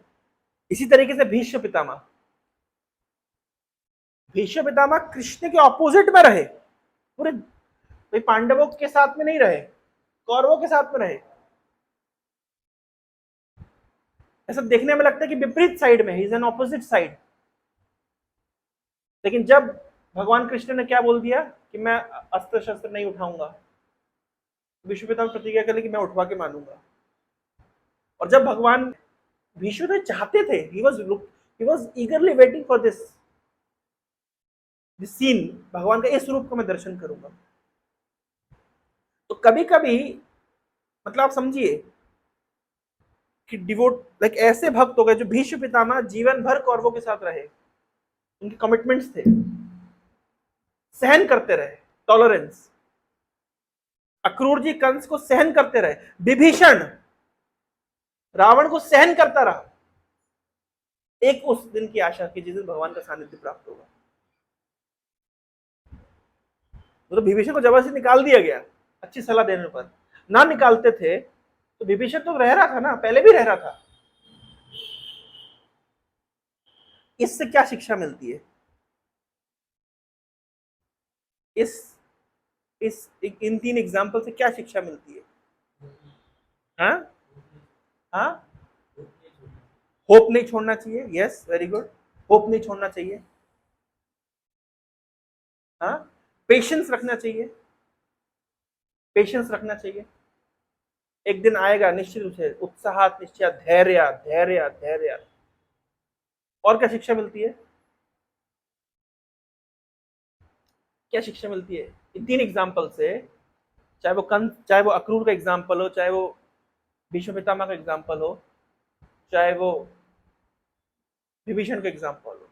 इसी तरीके से भीष्म पितामह, भीष्म पितामह कृष्ण के ऑपोजिट में रहे, पूरे पांडवों के साथ में नहीं रहे, कौरवों के साथ में रहे। ऐसा देखने में लगता है कि विपरीत साइड में, he is an opposite side. लेकिन जब भगवान कृष्ण ने क्या बोल दिया कि मैं अस्त्र शस्त्र नहीं उठाऊंगा, भीष्म पितामह प्रतिज्ञा कर ली कि मैं उठवा के मानूंगा। और जब भगवान भीष्म तो चाहते थे, he was eagerly waiting for this scene, भगवान का इस रूप को मैं दर्शन करूंगा। तो कभी कभी मतलब आप समझिए कि डिवोट लाइक ऐसे भक्त हो गए जो भीष्म पितामह जीवन भर कौरवों के साथ रहे, उनके कमिटमेंट्स थे, सहन करते रहे, टॉलरेंस। अक्रूर जी कंस को सहन करते रहे, विभीषण रावण को सहन करता रहा, एक उस दिन की आशा की जिस दिन भगवान का सानिध्य प्राप्त होगा। तो विभीषण को जबरदस्ती निकाल दिया गया, अच्छी सलाह देने पर। ना निकालते थे तो विभीषण तो रह रहा था ना, पहले भी रह रहा था। इससे क्या शिक्षा मिलती है? इस इन तीन एग्जाम्पल से क्या शिक्षा मिलती है? हाँ हाँ, होप नहीं छोड़ना चाहिए। यस, वेरी गुड, होप नहीं छोड़ना चाहिए। हाँ, पेशेंस रखना चाहिए, पेशेंस रखना चाहिए। एक दिन आएगा निश्चित रूप से, उत्साह, निश्चय, धैर्य धैर्य धैर्य। और क्या शिक्षा मिलती है? क्या शिक्षा मिलती है इन तीन एग्जाम्पल से? चाहे वो अक्रूर का एग्जाम्पल हो, चाहे वो भीष्म पितामह का एग्जाम्पल हो, चाहे वो विभीषण का एग्जाम्पल हो,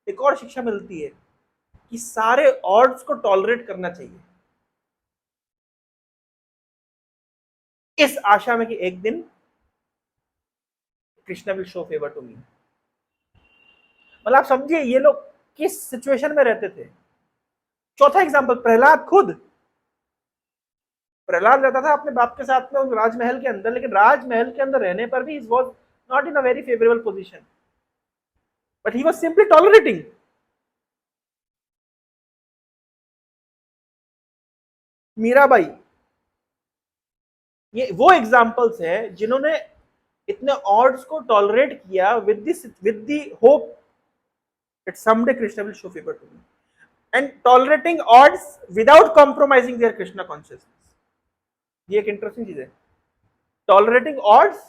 एक और शिक्षा मिलती है कि सारे ऑड्स को टॉलरेट करना चाहिए, इस आशा में कि एक दिन Krishna will show favour to me. मतलब आप समझिए ये लोग किस सिचुएशन में रहते थे। चौथा एग्जाम्पल, प्रहलाद खुद। प्रहलाद रहता था अपने बाप के साथ में राजमहल के अंदर, लेकिन राजमहल के अंदर रहने पर भी was not in a very favorable position, but he was simply tolerating. Mirabai, ये वो एग्जाम्पल्स है जिन्होंने इतने ऑड्स को टॉलरेट किया with the hope that someday Krishna will show favor to me, and tolerating odds without compromising their Krishna consciousness. ये एक interesting चीज है, tolerating odds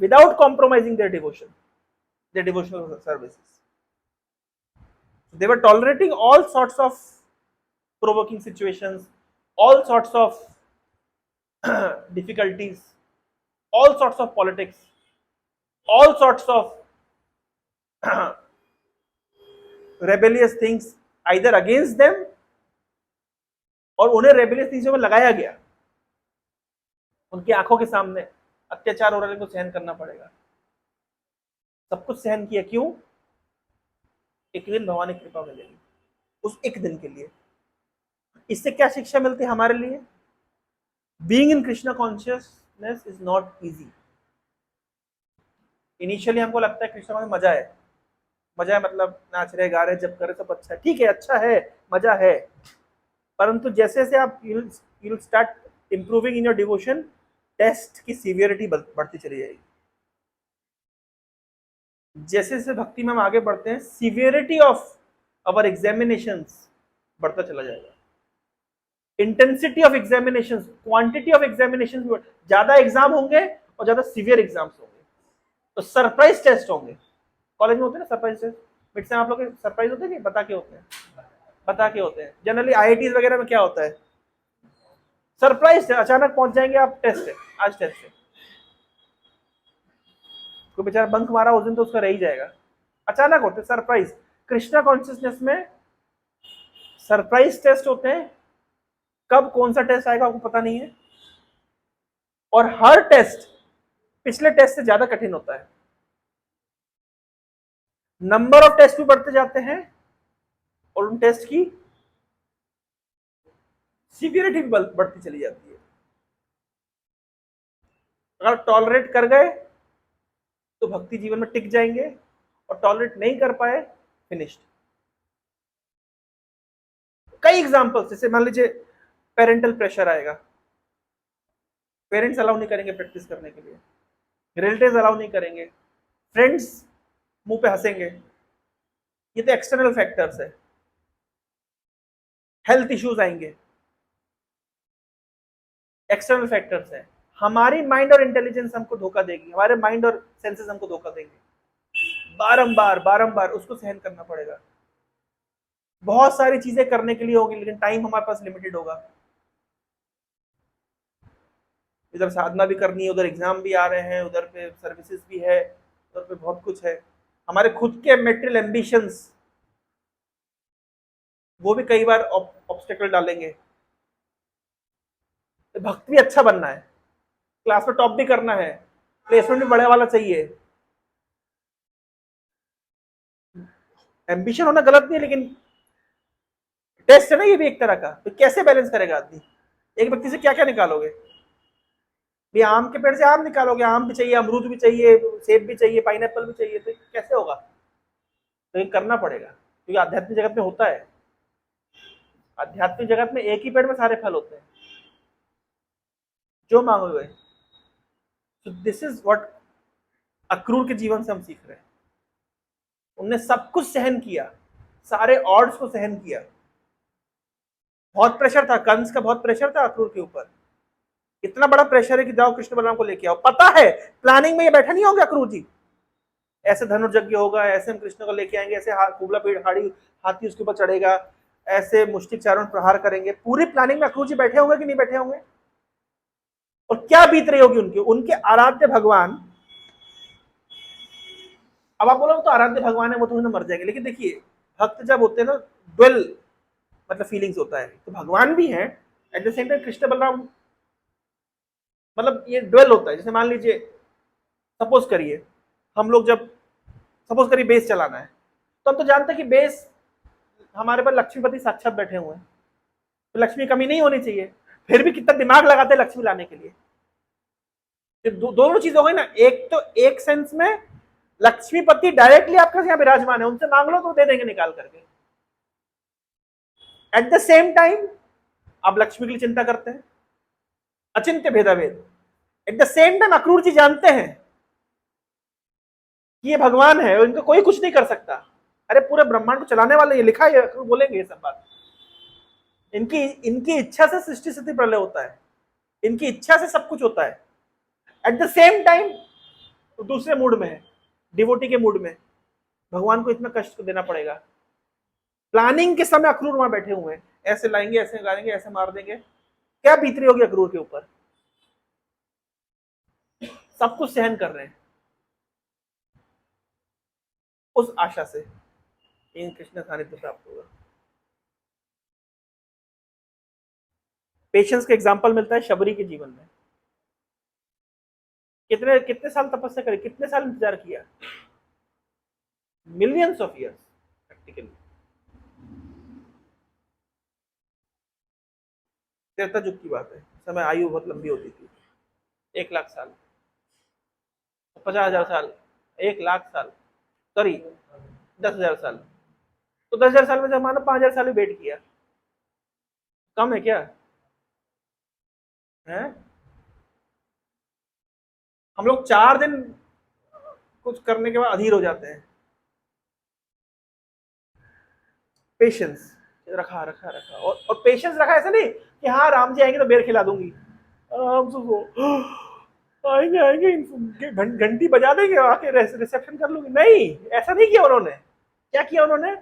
without compromising their devotion, their devotional services. They were tolerating all sorts of provoking situations, all sorts of difficulties, all sorts of politics, all sorts of rebellious things either against them, और उन्हें rebellious चीजों में लगाया गया, उनकी आंखों के सामने अत्याचार हो रहे को सहन करना पड़ेगा, सब कुछ सहन किया। क्यों? एक दिन भगवान की कृपा मिलेगी, उस एक दिन के लिए। इससे क्या शिक्षा मिलती है हमारे लिए? Being in Krishna consciousness is not easy. Initially हमको लगता है कृष्णा में मजा है, मजा है मतलब नाच रहे, गा रहे, जब करे सब अच्छा है, ठीक है, अच्छा है, मजा है। परंतु जैसे जैसे आप you'll start improving in your devotion, test की सीवियरिटी बढ़ती चली जाएगी। जैसे जैसे भक्ति में हम आगे बढ़ते हैं, सीवियरिटी ऑफ आवर एग्जामिनेशंस बढ़ता चला जाएगा। Intensity of examination, quantity of examination, ज्यादा एग्जाम होंगे और ज्यादा सीवियर एग्जाम्स होंगे, तो सरप्राइज टेस्ट होंगे। कॉलेज में होते हैं ना सरप्राइज टेस्ट, मिड से आप लोग सरप्राइज होते हैं कि बता के होते हैं? बता के होते हैं। जनरली आईआईटीज वगैरह में क्या होता है, सरप्राइज है, अचानक पहुंच जाएंगे आप, टेस्ट है, आज टेस्ट है। कोई बेचारा बंक मारा उस दिन तो उसका रह ही जाएगा, अचानक होते सरप्राइज। कृष्णा कॉन्शियसनेस में सरप्राइज टेस्ट होते हैं, कब कौन सा टेस्ट आएगा आपको पता नहीं है, और हर टेस्ट पिछले टेस्ट से ज्यादा कठिन होता है। नंबर ऑफ टेस्ट भी बढ़ते जाते हैं और उन टेस्ट की सीवियरिटी भी बढ़ती चली जाती है। अगर टॉलरेट कर गए तो भक्ति जीवन में टिक जाएंगे, और टॉलरेट नहीं कर पाए फिनिश्ड। कई एग्जांपल्स, जैसे मान लीजिए पेरेंटल प्रेशर आएगा, पेरेंट्स अलाउ नहीं करेंगे प्रैक्टिस करने के लिए, रिलेटिव्स अलाउ नहीं करेंगे, फ्रेंड्स मुंह पे हंसेंगे, ये तो एक्सटर्नल फैक्टर्स है। हेल्थ इश्यूज आएंगे, एक्सटर्नल फैक्टर्स है। हमारी माइंड और इंटेलिजेंस हमको धोखा देगी, हमारे माइंड और सेंसेस हमको धोखा देंगे, बारंबार बारंबार उसको सहन करना पड़ेगा। बहुत सारी चीजें करने के लिए होगी, लेकिन टाइम हमारे पास लिमिटेड होगा। इधर साधना भी करनी है, उधर एग्जाम भी आ रहे हैं, उधर पे सर्विसेज भी है, उधर पे बहुत कुछ है। हमारे खुद के मेटेरियल एम्बिशंस वो भी कई बार ऑब्स्टेकल डालेंगे। भक्त भी अच्छा बनना है, क्लास में टॉप भी करना है, प्लेसमेंट भी बड़े वाला चाहिए। एम्बिशन होना गलत नहीं है, लेकिन टेस्ट है ना ये भी एक तरह का, तो कैसे बैलेंस करेगा आदमी? एक व्यक्ति से क्या क्या निकालोगे? भी आम के पेड़ से आम निकालोगे, आम भी चाहिए, अमरूद भी चाहिए, सेब भी चाहिए, पाइनएप्पल भी चाहिए, तो कैसे होगा? तो ये करना पड़ेगा, क्योंकि आध्यात्मिक जगत में होता है, आध्यात्मिक जगत में एक ही पेड़ में सारे फल होते हैं, जो मांगोगे। तो दिस इज व्हाट अक्रूर के जीवन से हम सीख रहे हैं। उनने सब कुछ सहन किया, सारे ऑड्स को सहन किया। बहुत प्रेशर था, कंस का बहुत प्रेशर था अक्रूर के ऊपर। इतना बड़ा प्रेशर है कि जाओ कृष्ण बलराम को लेके आओ। पता है प्लानिंग में ये बैठा नहीं होंगे अक्रूर जी, ऐसे धनुर्यज्ञ होगा, ऐसे हम कृष्ण को लेके आएंगे, ऐसे कुबला पेड़ हाड़ी हाथी उसके ऊपर चढ़ेगा, ऐसे मुष्टिक चारों प्रहार करेंगे। पूरी प्लानिंग में अक्रूर जी बैठे होंगे कि नहीं बैठे होंगे? और क्या बीत रही होगी उनकी, उनके आराध्य भगवान। अब आप बोलो तो आराध्य भगवान है, वो तो मर जाएंगे, लेकिन देखिए भक्त जब होते हैं ना, ड्वेल मतलब फीलिंग्स होता है, तो भगवान भी है eight the same time Krishna Balram, मतलब ये ड्वेल होता है। जैसे मान लीजिए सपोज करिए हम लोग जब सपोज करिए बेस चलाना है, तो हम तो जानते हैं कि बेस हमारे पास लक्ष्मीपति साक्षात बैठे हुए हैं, तो लक्ष्मी कमी नहीं होनी चाहिए, फिर भी कितना दिमाग लगाते हैं लक्ष्मी लाने के लिए। दोनों चीज हो गई ना, एक तो एक सेंस में लक्ष्मीपति डायरेक्टली आपके यहाँ विराजमान है, उनसे मांग लो तो दे देंगे निकाल करके। एट द सेम टाइम आप लक्ष्मी के लिए चिंता करते हैं, अचिंत्य भेदाभेद। At the same time Akrura ji जानते हैं कि ये भगवान है और इनको कोई कुछ नहीं कर सकता। अरे पूरे ब्रह्मांड को चलाने वाले, ये लिखा है, अक्रूर बोलेंगे ये सब बात। इनकी इनकी इच्छा से सृष्टि स्थिति प्रलय होता है, इनकी इच्छा से सब कुछ होता है। एट द सेम टाइम दूसरे मूड में है, डिवोटी के मूड में, भगवान को इतना कष्ट देना पड़ेगा। प्लानिंग के समय अक्रूर वहां बैठे हुए हैं, ऐसे लाएंगे, ऐसे गाड़ेंगे, ऐसे मार देंगे। क्या बीतरी होगी अक्रूर के ऊपर? सब कुछ सहन कर रहे हैं उस आशा से इन कृष्ण सानिध्य प्राप्त होगा। पेशेंस का एग्जाम्पल मिलता है शबरी के जीवन में। कितने कितने साल तपस्या करी, कितने साल इंतजार किया, millions of years practically. Treta युग की बात है, समय आयु बहुत लंबी होती थी, 1,00,000 साल, 50,000 साल, 1,00,000 साल, सॉरी 10,000 साल। तो 10,000 साल में जब मानो 5,000 साल भी वेट किया, कम है क्या? है हम लोग 4 दिन कुछ करने के बाद अधीर हो जाते हैं। पेशेंस रखा रखा रखा, और पेशेंस रखा ऐसा नहीं कि हाँ राम जी आएंगे तो बेर खिला दूंगी, आराम से आएंगे आएंगे घंटी बजा देंगे आके रिसेप्शन कर लूंगी। नहीं, ऐसा नहीं किया उन्होंने। क्या किया उन्होंने?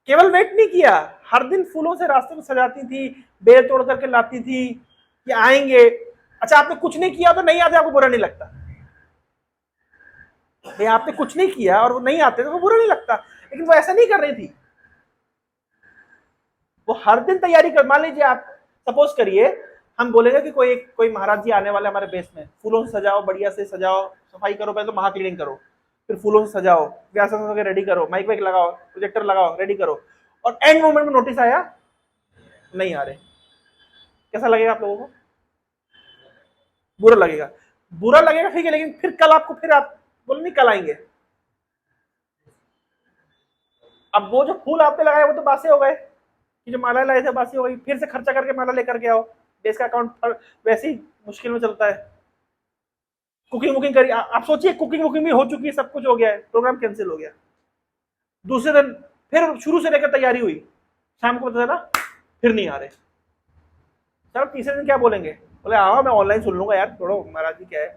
केवल वेट नहीं किया, हर दिन फूलों से रास्ते को सजाती थी, बेर तोड़ करके लाती थी कि आएंगे। अच्छा, आपने कुछ नहीं किया तो नहीं आते, आपको बुरा नहीं लगता? भाई आपने कुछ नहीं किया और वो नहीं आते तो बुरा नहीं लगता, लेकिन वो ऐसा नहीं कर रही थी। वो हर दिन तैयारी कर, मान लीजिए आप सपोज करिए हम बोलेंगे कि कोई महाराज जी आने वाले हमारे बेस में, फूलों से सजाओ, बढ़िया से सजाओ, सफाई करो, पहले तो महा क्लीनिंग करो, फिर फूलों से सजाओ, व्यासन रेडी करो, माइक वाइक लगाओ, प्रोजेक्टर लगाओ, रेडी करो, और एंड मोमेंट में नोटिस आया नहीं आ रहे, कैसा लगेगा आप लोगों को? बुरा लगेगा। बुरा लगेगा, ठीक है, लेकिन फिर कल आपको फिर आप बोले नहीं कल आएंगे। अब वो जो फूल आपने लगाए वो तो बासे हो गए, कि जो माला लाए थे बासी हो गई, फिर से खर्चा करके माला लेकर के आओ, बेस का अकाउंट वैसे ही मुश्किल में चलता है। कुकिंग वुकिंग करी, आप सोचिए कुकिंग वुकिंग भी हो चुकी है, सब कुछ हो गया है, प्रोग्राम कैंसिल हो गया। दूसरे दिन फिर शुरू से लेकर तैयारी हुई, शाम को पता चला फिर नहीं आ रहे। सर तीसरे दिन क्या बोलेंगे? बोले आओ मैं ऑनलाइन सुन लूंगा यार, छोड़ो महाराज जी क्या है।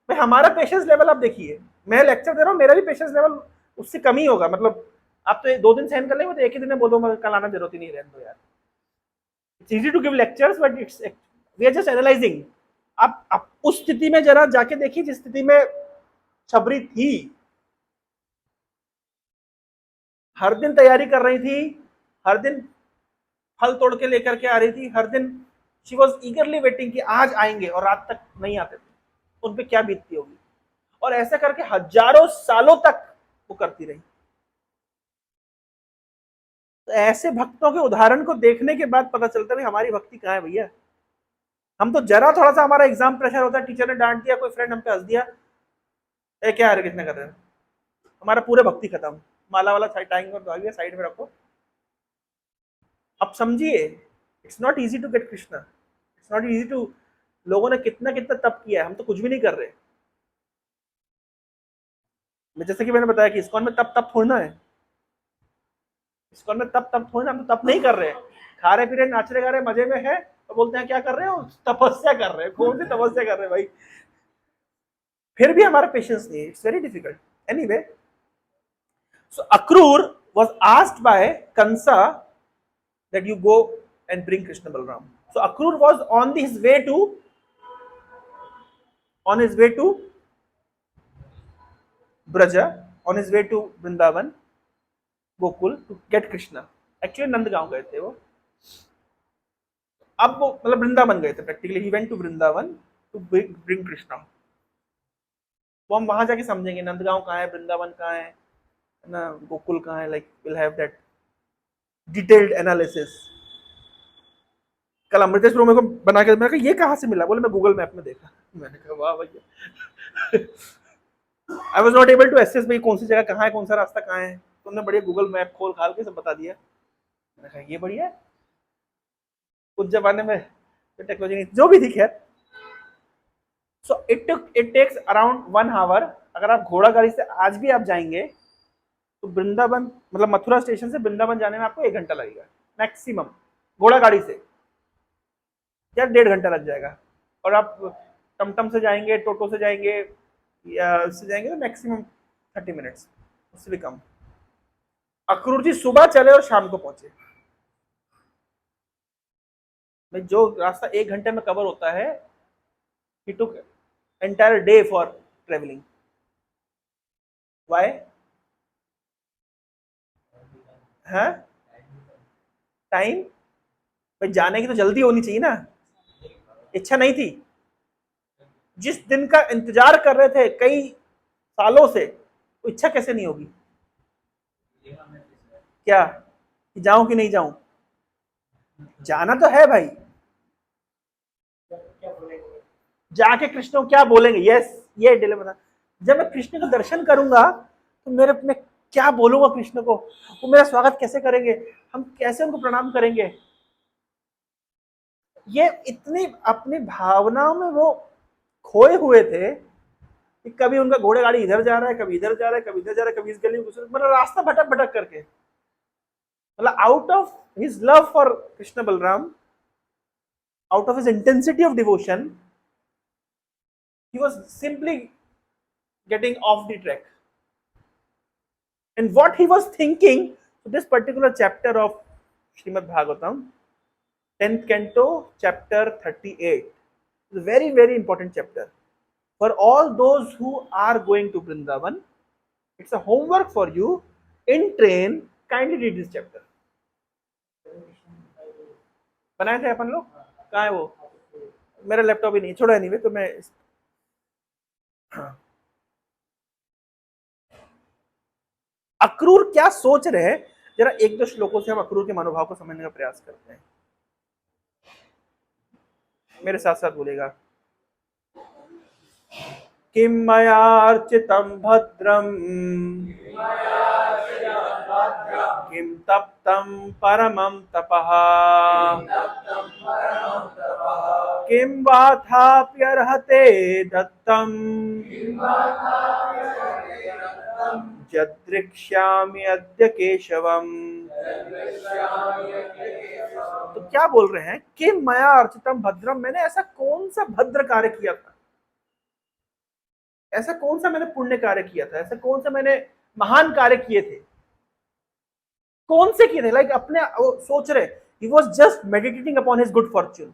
भाई हमारा पेशेंस लेवल आप देखिए, मैं लेक्चर दे रहा हूँ, मेरा भी पेशेंस लेवल उससे कम ही होगा। मतलब आप तो 2 दिन सहन कर लेंगे, तो एक ही दिन में बोल दो कल आना जरूरत ही नहीं, रहने दो यार। It's easy to give lectures but it's we are just analysing. आप उस स्थिति में जरा जाके देखिए जिस स्थिति में शबरी थी, हर दिन तैयारी कर रही थी, हर दिन फल तोड़ के लेकर के आ रही थी, हर दिन शी वॉज ईगरली वेटिंग कि आज आएंगे, और रात तक नहीं आते थे, उन पे क्या बीतती होगी। और ऐसा करके हजारों सालों तक वो करती रही। तो ऐसे भक्तों के उदाहरण को देखने के बाद पता चलता है हमारी भक्ति कहाँ है भैया। हम तो जरा थोड़ा सा हमारा एग्जाम प्रेशर होता है, टीचर ने डांट दिया, कोई फ्रेंड हम पे हंस दिया, ए क्या है कितने कर रहे हैं, हमारा पूरे भक्ति खत्म, माला वाला टाइम और साइड में रखो। अब समझिए, it's not easy to get Krishna, it's not easy to. लोगों ने कितना कितना तप किया है, हम तो कुछ भी नहीं कर रहे। जैसे कि मैंने बताया कि इस्कॉन में तप तप थोड़ना है, इस्कॉन में तप तप थोड़ना, हम तो तप नहीं कर रहे, खा रहे पी रहे नाच रहे गा रहे मजे में है, तो बोलते हैं क्या कर रहे हो, तपस्या कर रहे हैं। कौन सी तपस्या कर रहे हैं भाई? फिर भी हमारा पेशेंस नहीं है, it's very difficult. Anyway, so Akrur was asked by Kansa that you go and bring Krishna Balram. So Akrur was on his way to Braja, on his way to Vrindavan, Gokul to get Krishna. Actually Nandgaon गए थे वो, अब वो मतलब वृंदावन गए थे practically, he went to Vrindavan to bring Krishna. वो हम वहां जाके समझेंगे नंदगांव कहाँ है, वृंदावन कहाँ है ना, गोकुल कहाँ है, like will have that detailed analysis. कल अमृतेश मेरे को बना के, मैंने कहा ये कहाँ से मिला, बोले मैं गूगल मैप में देखा। मैंने कहा वाह भैया। I was not able to access भाई कौन सी जगह कहाँ है, कौन सा रास्ता कहाँ है, तुमने बढ़िया गूगल मैप खोल खाल के सब बता दिया। मैंने कहा ये बढ़िया है, उस जमाने में टेक्नोलॉजी नहीं, जो भी थी खैर। So it takes around 1 hour. अगर आप घोड़ा गाड़ी से आज भी आप जाएंगे तो वृंदावन मतलब मथुरा स्टेशन से वृंदावन जाने में आपको 1 घंटा लगेगा मैक्सिमम, घोड़ा गाड़ी से या 1.5 घंटा लग जाएगा। और आप टमटम से जाएंगे, टोटो से जाएंगे या उससे जाएंगे तो मैक्सिमम 30 मिनट्स, उससे भी कम। अक्रूर जी सुबह चले और शाम को पहुंचे। भाई जो रास्ता 1 घंटे में कवर होता है, he took entire day for traveling. Why? हाँ, टाइम। भाई जाने की तो जल्दी होनी चाहिए ना, इच्छा नहीं थी। जिस दिन का इंतजार कर रहे थे कई सालों से, तो इच्छा कैसे नहीं होगी? क्या कि जाऊं कि नहीं जाऊं? जाना तो है भाई, जाके कृष्ण को क्या बोलेंगे? यस, ये डिलेमा। जब मैं कृष्ण का दर्शन करूंगा तो मेरे में क्या बोलूंगा कृष्ण को, वो मेरा स्वागत कैसे करेंगे, हम कैसे उनको प्रणाम करेंगे? ये इतनी अपनी भावनाओं में वो खोए हुए थे कि कभी उनका घोड़े गाड़ी इधर जा रहा है, कभी इधर जा रहा है, कभी इधर जा रहा है, कभी इस गली में घुस रहा है, मतलब रास्ता भटक भटक करके। मतलब out of his love for Krishna Balram, out of his intensity of devotion, he was simply getting off the track. And what he was thinking, so this particular chapter of Srimad Bhagavatam, 10th canto, chapter 38, is a very, very important chapter. For all those who are going to Vrindavan, it's a homework for you. In train, kindly read this chapter. बनाए थे अपन लोग, कहाँ है वो? मेरा laptop ही नहीं, छोड़ो anyway, तो मैं अक्रूर क्या सोच रहे हैं, जरा एक दो श्लोकों से हम अक्रूर के मनोभाव को समझने का प्रयास करते हैं। मेरे साथ साथ बोलेगा, किम मयार्चितं भद्रम किम तप्तं परमं तपः किम वाथाप्यर्हते दत्तं यदृक्ष्यामि अद्य केशवम। तो क्या बोल रहे हैं कि मया अर्चितम भद्रम, मैंने ऐसा कौन सा भद्र कार्य किया था, ऐसा कौन सा मैंने पुण्य कार्य किया था, ऐसा कौन सा मैंने महान कार्य किए थे, कौन से किए थे? लाइक अपने सोच रहे, he was just meditating upon his good Fortune,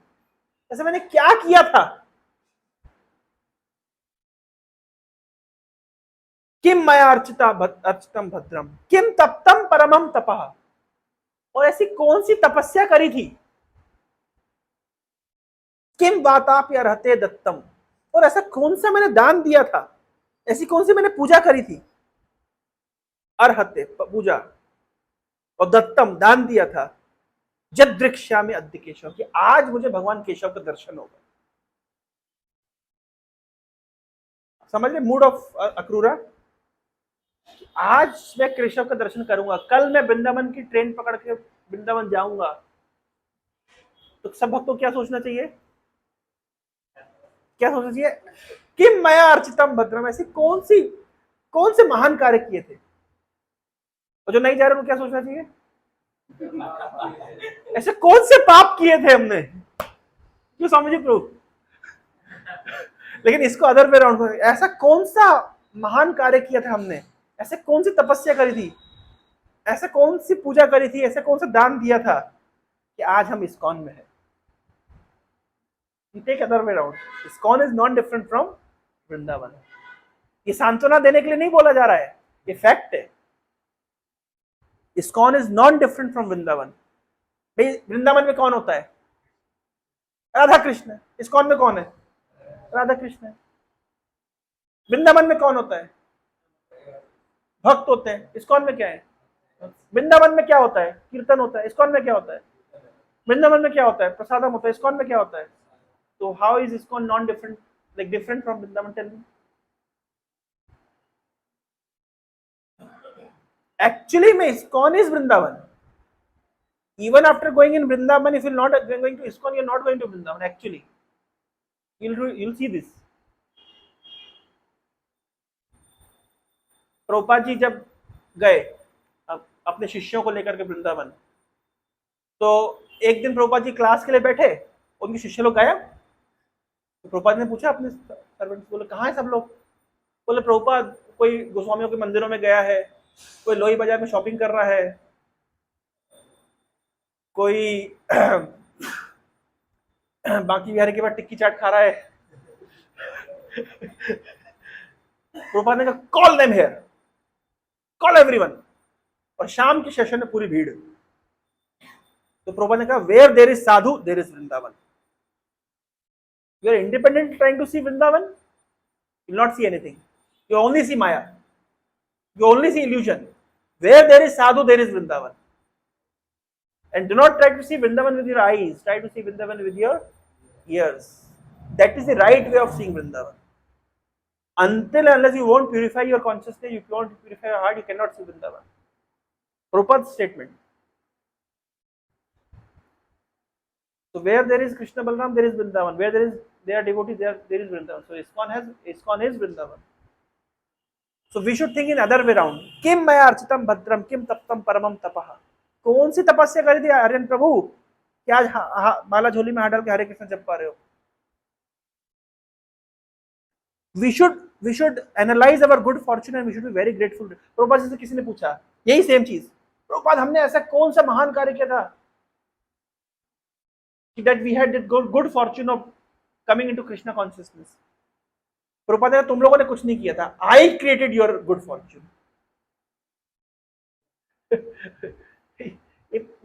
ऐसा मैंने क्या किया था। किम मया अर्चितम भद्रम किम तप्तम परमम तपः, और ऐसी कौन सी तपस्या करी थी। किम वाताप्य रहते दत्तम, और ऐसा कौन सा मैंने दान दिया था, ऐसी कौन सी मैंने पूजा करी थी। अर्हते पूजा, और दत्तम दान दिया था, यदृक्ष्यामि अद्य केशव, कि आज मुझे भगवान केशव का दर्शन होगा। समझ रहे मूड ऑफ अक्रूरा, आज मैं केशव का दर्शन करूंगा, कल मैं वृंदावन की ट्रेन पकड़ के वृंदावन जाऊंगा। तो सब भक्तों क्या सोचना चाहिए, क्या सोचना चाहिए? किम मया अर्चितम भद्रम, ऐसी कौन से महान कार्य किए थे। और जो नहीं जा रहे उनको क्या सोचना चाहिए, ऐसे कौन से पाप किए थे हमने, क्यों स्वामी जी प्रभु। लेकिन इसको अदर वे राउंड, ऐसा कौन सा महान कार्य किया था हमने, ऐसे कौन सी तपस्या करी थी, ऐसे कौन सी पूजा करी थी, ऐसे कौन सा दान दिया था कि आज हम इस्कॉन में हैं। Take other way round, ISKCON is not different from Vrindavan. ये सांत्वना देने के लिए नहीं बोला जा रहा है, ये फैक्ट है। ISKCON is not different from Vrindavan. भाई वृंदावन में कौन होता है, राधा कृष्ण। इस्कॉन में कौन है, राधा कृष्ण है। वृंदावन में कौन होता है, भक्त होते हैं। इस्कॉन में क्या है, वृंदावन में क्या होता है, कीर्तन होता है। इस्कॉन में क्या होता है, वृंदावन में क्या होता है, प्रसादम होता है। इस्कॉन में क्या होता है। तो how is ISKCON non different, like different from Vrindavan, tell me. Actually, ISKCON is Vrindavan. Even after going in Vrindavan, if you're not going to ISKCON, you're not going to Vrindavan. Actually, you'll see this. Prabhupada ji जब गए अपने शिष्यों को लेकर के वृंदावन, तो एक दिन प्रभुपाद जी क्लास के लिए बैठे, उनके शिष्य लोग गायब। तो प्रभुपाद ने पूछा अपने सर्वेंट, बोले कहाँ है सब लोग। बोले प्रभुपाद कोई गोस्वामियों के मंदिरों में गया है, कोई लोही बाजार में शॉपिंग कर रहा है, कोई बाकी बिहारी के बाद टिक्की चाट खा रहा है। प्रभुपाद ने कहा call them here, call everyone. और शाम के सेशन में पूरी भीड़। तो प्रभुपाद ने कहा where there is sadhu there is Vrindavan. You are independent trying to see Vrindavan, you will not see anything, you only see maya, you only see illusion. Where there is sadhu, there is Vrindavan. And do not try to see Vrindavan with your eyes, try to see Vrindavan with your ears. That is the right way of seeing Vrindavan. Until and unless you won't purify your consciousness, you won't purify your heart, you cannot see Vrindavan. Prabhupada's statement. So where there is Krishna Balram, there is Vrindavan. Where there are devotees, there is Vrindavan. So ISKCON is Vrindavan. So we should think in other way round. Kim maya architam bhadram kim taptam paramam tapaha. कौन सी तपस्या करी थी आर्यन प्रभु कि आज माला झोली में हाथ डाल के हरे कृष्ण जप पा रहे हो? We should analyse our good fortune and we should be very grateful. Prabhupada ji से किसी ने पूछा यही सेम चीज, प्रभुपाद हमने ऐसा कौन सा महान कार्य किया था that we had that good fortune of coming into Krishna consciousness? Prabhupada ने तुम लोगों ने कुछ नहीं किया था, I created your good Fortune.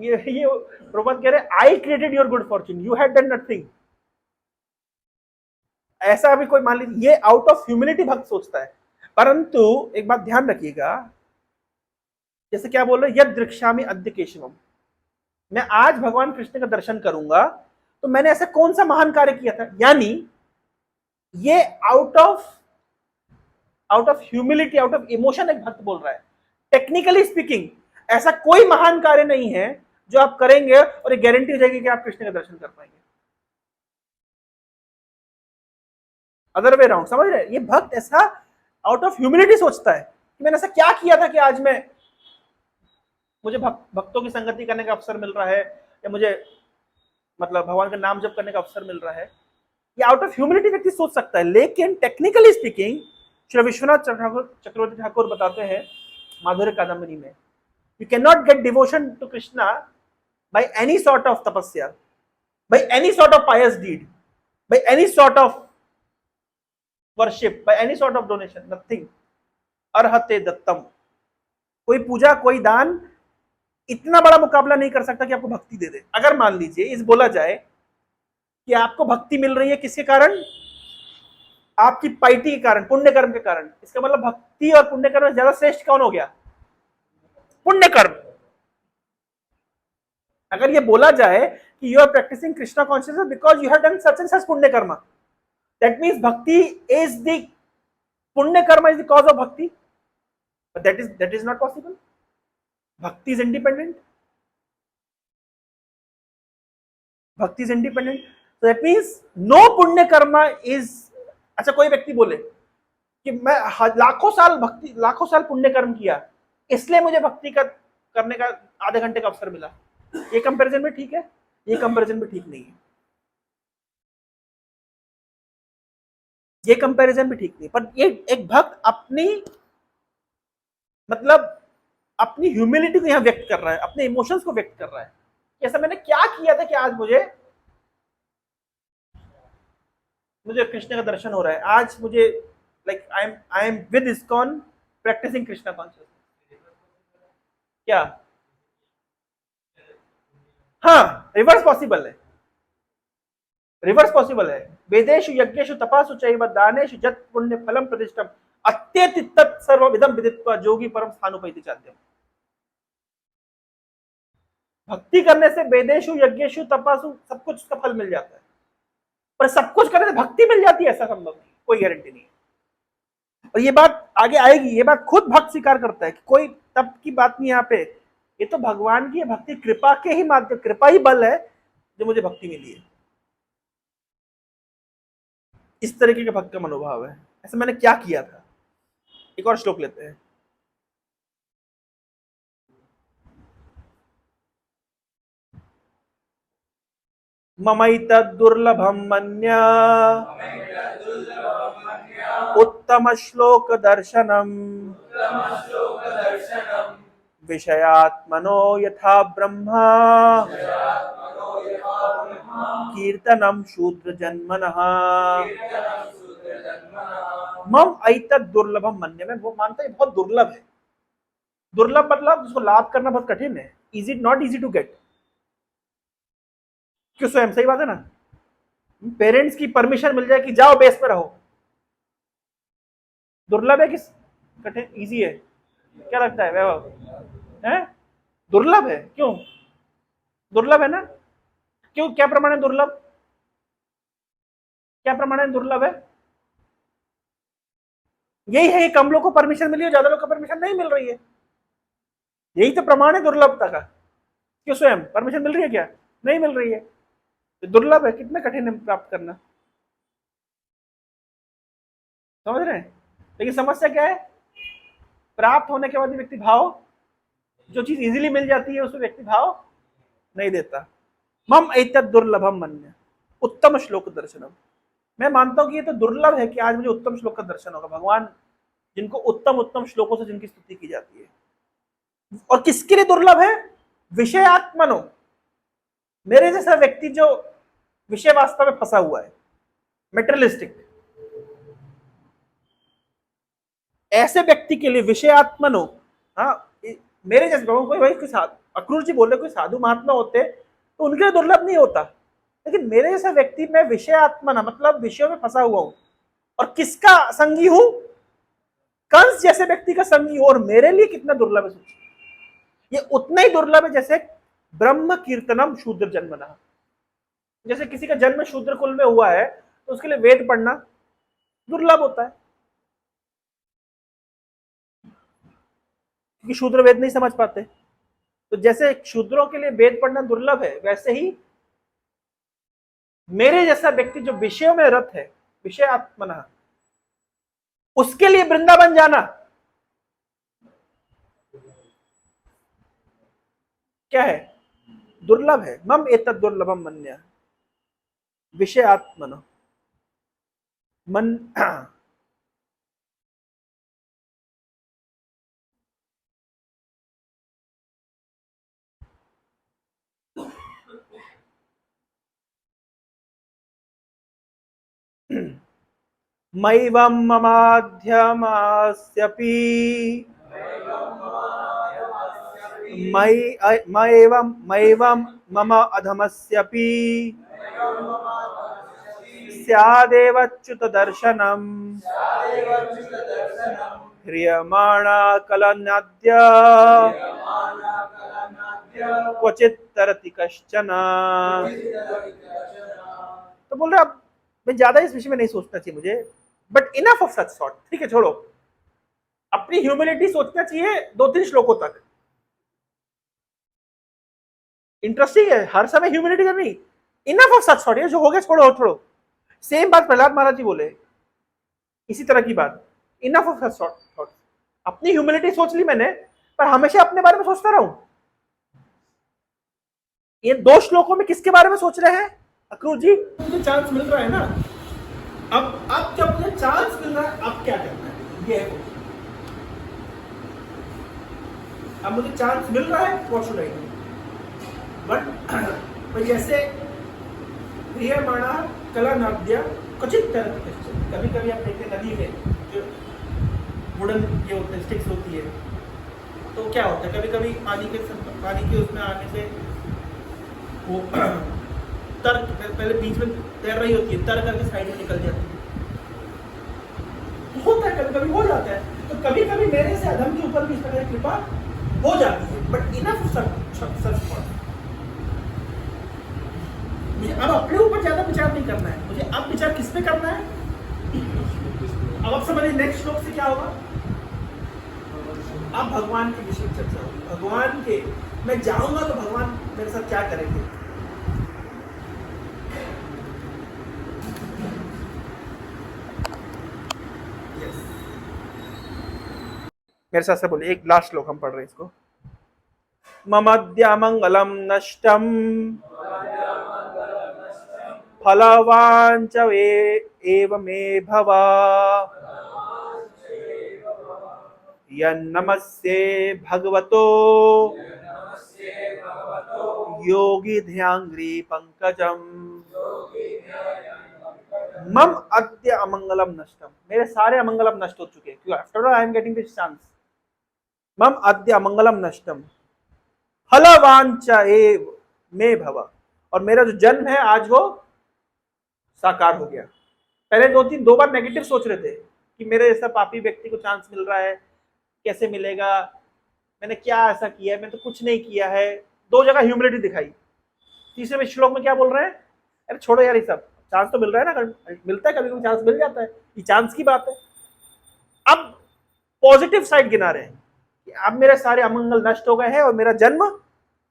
ये प्रभुपाद कह रहे I created your good Fortune, you had done nothing. ऐसा अभी कोई मान लीजिए, ये आउट ऑफ ह्यूमिलिटी भक्त सोचता है। परंतु एक बात ध्यान रखिएगा, जैसे क्या बोल रहे, यद दृक्ष्यामि अद्य केशवम, मैं आज भगवान कृष्ण का दर्शन करूंगा तो मैंने ऐसा कौन सा महान कार्य किया था, यानी ये out of humility, out of emotion एक भक्त बोल रहा है। टेक्निकली स्पीकिंग ऐसा कोई महान कार्य नहीं है जो आप करेंगे और ये गारंटी हो जाएगी कि आप कृष्ण का दर्शन कर पाएंगे। अदर वे राउंड, समझ रहे? ये भक्त ऐसा आउट ऑफ ह्यूमिलिटी सोचता है कि मैंने ऐसा क्या किया था कि आज मुझे भक्तों की संगति करने का अवसर मिल रहा है, या मुझे मतलब भगवान का नाम जप करने का अवसर मिल रहा है। ये आउट ऑफ ह्यूमिलिटी व्यक्ति सोच सकता है, लेकिन टेक्निकली स्पीकिंग श्री विश्वनाथ चक्रवर्ती ठाकुर बताते हैं माधुर्य कादम्बरी में, you can not get devotion to Krishna by any sort of tapasya, by any sort of pious deed, by any sort of worship, by any sort of donation, nothing. अर्हते दत्तम, कोई पूजा कोई दान इतना बड़ा मुकाबला नहीं कर सकता कि आपको भक्ति दे दे। अगर मान लीजिए इस बोला जाए कि आपको भक्ति मिल रही है किसके कारण, आपकी पाइटी के कारण, पुण्य कर्म के कारण, इसका मतलब भक्ति और पुण्य कर्म ज्यादा श्रेष्ठ कौन हो गया? पुण्य कर्म। अगर ये बोला जाए कि you are practising Krishna consciousness because you have done such and such punya karma, that means bhakti is the punya karma is the cause of bhakti, but that is not possible. Bhakti is independent. Bhakti is independent. So that means no punya karma is, अच्छा कोई व्यक्ति बोले कि मैं लाखों साल पुण्य कर्म किया इसलिए मुझे भक्ति का करने का आधे घंटे का अवसर मिला, ये कंपैरिजन में ठीक है? ये कंपैरिजन भी ठीक नहीं है, ये कंपैरिजन भी ठीक नहीं। पर ये एक भक्त अपनी मतलब अपनी ह्यूमिलिटी को यहां व्यक्त कर रहा है, अपने इमोशंस को व्यक्त कर रहा है कि ऐसा मैंने क्या किया था कि आज मुझे कृष्ण का दर्शन हो रहा है, आज मुझे like I am with ISKCON practising Krishna consciousness. क्या? हाँ, रिवर्स पॉसिबल है, रिवर्स पॉसिबल है। वेदेषु यज्ञेषु तपासु चैव दानेषु जत् पुण्य फलम प्रतिष्ठम अत्यति तत् सर्वविधम विदित्वा जोगी परम स्थानुपैति चाद्यम। भक्ति करने से वेदेषु यज्ञेषु तपासु सब कुछ का फल मिल जाता है, पर सब कुछ करने से भक्ति मिल जाती है ऐसा संभव नहीं, कोई गारंटी नहीं है। और ये बात आगे आएगी, ये बात खुद भक्त स्वीकार करता है कि कोई तब की बात नहीं यहाँ पे, ये तो भगवान की भक्ति कृपा के ही माध्यम, कृपा ही बल है जो मुझे भक्ति मिली है। इस तरीके के भक्त का मनोभाव है। ऐसा मैंने क्या किया था? एक और श्लोक लेते हैं। ममैतद्दुर्लभं मन्या उत्तम श्लोक दर्शनम विषयात्मनो यथा ब्रह्मा कीर्तनम शूद्र जन्मनः। मम ऐतद दुर्लभम मन्य, मैं वो मानता है बहुत दुर्लभ है। दुर्लभ मतलब उसको लाभ करना बहुत कठिन है, easy not easy to get. क्यों स्वयं? सही बात है ना, पेरेंट्स की परमिशन मिल जाए कि जाओ बेस पे रहो, दुर्लभ है कि कठिन? इजी है? क्या लगता है वैभव? है दुर्लभ है। क्यों दुर्लभ है ना? क्यों? क्या प्रमाण है दुर्लभ? क्या प्रमाण है दुर्लभ है? यही है कि कम लोग को परमिशन मिली है, ज्यादा लोग को परमिशन नहीं मिल रही है, यही तो प्रमाण है दुर्लभता का। क्यों स्वयं परमिशन मिल रही है? क्या नहीं मिल रही है? तो दुर्लभ है, कितना कठिन है प्राप्त करना, समझ रहे हैं? लेकिन समस्या क्या है? प्राप्त होने के बाद व्यक्ति भाव जो चीज इजीली मिल जाती है उसमें व्यक्ति भाव नहीं देता। मम एतत् दुर्लभम मन्य, उत्तम श्लोक दर्शनम। मैं मानता हूं कि ये तो दुर्लभ है कि आज मुझे उत्तम श्लोक का दर्शन होगा। भगवान जिनको उत्तम उत्तम श्लोकों से जिनकी स्तुति की जाती है, और किसके लिए दुर्लभ है? विषयात्मनो, मेरे जैसा व्यक्ति जो विषय वास्तव में फंसा हुआ है, मेटेरियलिस्टिक, ऐसे व्यक्ति के लिए विषयात्मनो। हाँ, मेरे जैसे कोई भाई अक्रूर जी बोल रहे कोई साधु महात्मा होते तो उनके लिए दुर्लभ नहीं होता, लेकिन मेरे जैसा व्यक्ति, मैं विषयात्मना मतलब विषयों में फंसा हुआ हूं, और किसका संगी हूं? कंस जैसे व्यक्ति का संगी हूं, और मेरे लिए कितना दुर्लभ है। ये उतना ही दुर्लभ है जैसे ब्रह्म कीर्तनम शूद्र जन्मना। जैसे किसी का जन्म शूद्र कुल में हुआ है तो उसके लिए वेद पढ़ना दुर्लभ होता है, क्योंकि शूद्र वेद नहीं समझ पाते। तो जैसे शूद्रों के लिए वेद पढ़ना दुर्लभ है, वैसे ही मेरे जैसा व्यक्ति जो विषयों में रत है, विषय आत्मना, उसके लिए वृंदावन जाना क्या है? दुर्लभ है। मम एतत् दुर्लभम मन्य, विषय आत्मना मन। मैवं ममाध्यमास्यपि मैवं मम अधमस्यपि स्यादेवच्युत दर्शनम् ह्रियमाणा कलनाद्य क्वचित् तरति कश्चन। तो बोल रहे अब मैं ज्यादा इस विषय में नहीं सोचना चाहिए मुझे, but enough of such sort. ठीक है, छोड़ो, अपनी ह्यूमिलिटी सोचना चाहिए 2-3 श्लोकों तक। इंटरेस्टिंग है, हर समय ह्यूमिलिटी करनी। इनफ ऑफ सच सॉर्ट, ये जो हो गया छोड़ो छोड़ो। सेम बात प्रहलाद महाराज जी बोले, इसी तरह की बात। इनफ ऑफ सच सॉर्ट, अपनी ह्यूमिलिटी सोच ली मैंने, पर हमेशा अपने बारे में सोचता रहूं। ये 2 श्लोकों में किसके बारे में सोच रहे हैं अक्रूर जी? मुझे चांस मिल रहा है ना, अब जब मुझे चांस मिल रहा है, अब क्या करना है? ये है, अब मुझे चांस मिल रहा है, what should I do? But जैसे प्रियमाणा कला नाद्या क्वचित तरति कश्चन, कभी कभी आप देखते नदी में जो वुडन ये होते हैं, स्टिक्स होती है, तो क्या होता है, कभी कभी पानी के उसमें आने से वो तर पहले बीच में तैर रही होती है, तर करके साइड में निकल जाती है। होता है, कभी कभी हो जाता है। तो कभी कभी मेरे से अधम के ऊपर भी इस तरह की कृपा हो जाती है, बट इनफ सच फॉर। मुझे अब अपने ऊपर ज्यादा विचार नहीं करना है, मुझे अब विचार किस पे करना है? अब आप समझिए नेक्स्ट श्लोक से क्या होगा। अब भगवान के विषय चर्चा होगी, भगवान के, मैं जाऊंगा तो भगवान मेरे साथ क्या करेंगे। मेरे साथ से बोलिए, एक लास्ट श्लोक हम पढ़ रहे हैं इसको। ममद्या मंगलम नष्टम फलवांच एव मे भवा यन्नमस्ये भगवतो योगी ध्यांग्री पंकजम। मम अद्य अमंगलम नष्टम, मेरे सारे अमंगलम नष्ट हो चुके हैं, क्योंकि after all I am getting this chance. मम अद्य अमंगलम नष्टम फलवांचा एव मे भव, और मेरा जो जन्म है आज वो साकार हो गया। पहले 2 बार नेगेटिव सोच रहे थे कि मेरे जैसा पापी व्यक्ति को चांस मिल रहा है, कैसे मिलेगा, मैंने क्या ऐसा किया है, मैं तो कुछ नहीं किया है। 2 जगह ह्यूमिलिटी दिखाई। तीसरे श्लोक में क्या बोल रहे हैं? अरे छोड़ो यार, ये सब चांस तो मिल रहा है ना, मिलता है, कभी कभी चांस मिल जाता है, ये चांस की बात है। अब पॉजिटिव साइड गिना रहे हैं कि अब मेरे सारे अमंगल नष्ट हो गए हैं और मेरा जन्म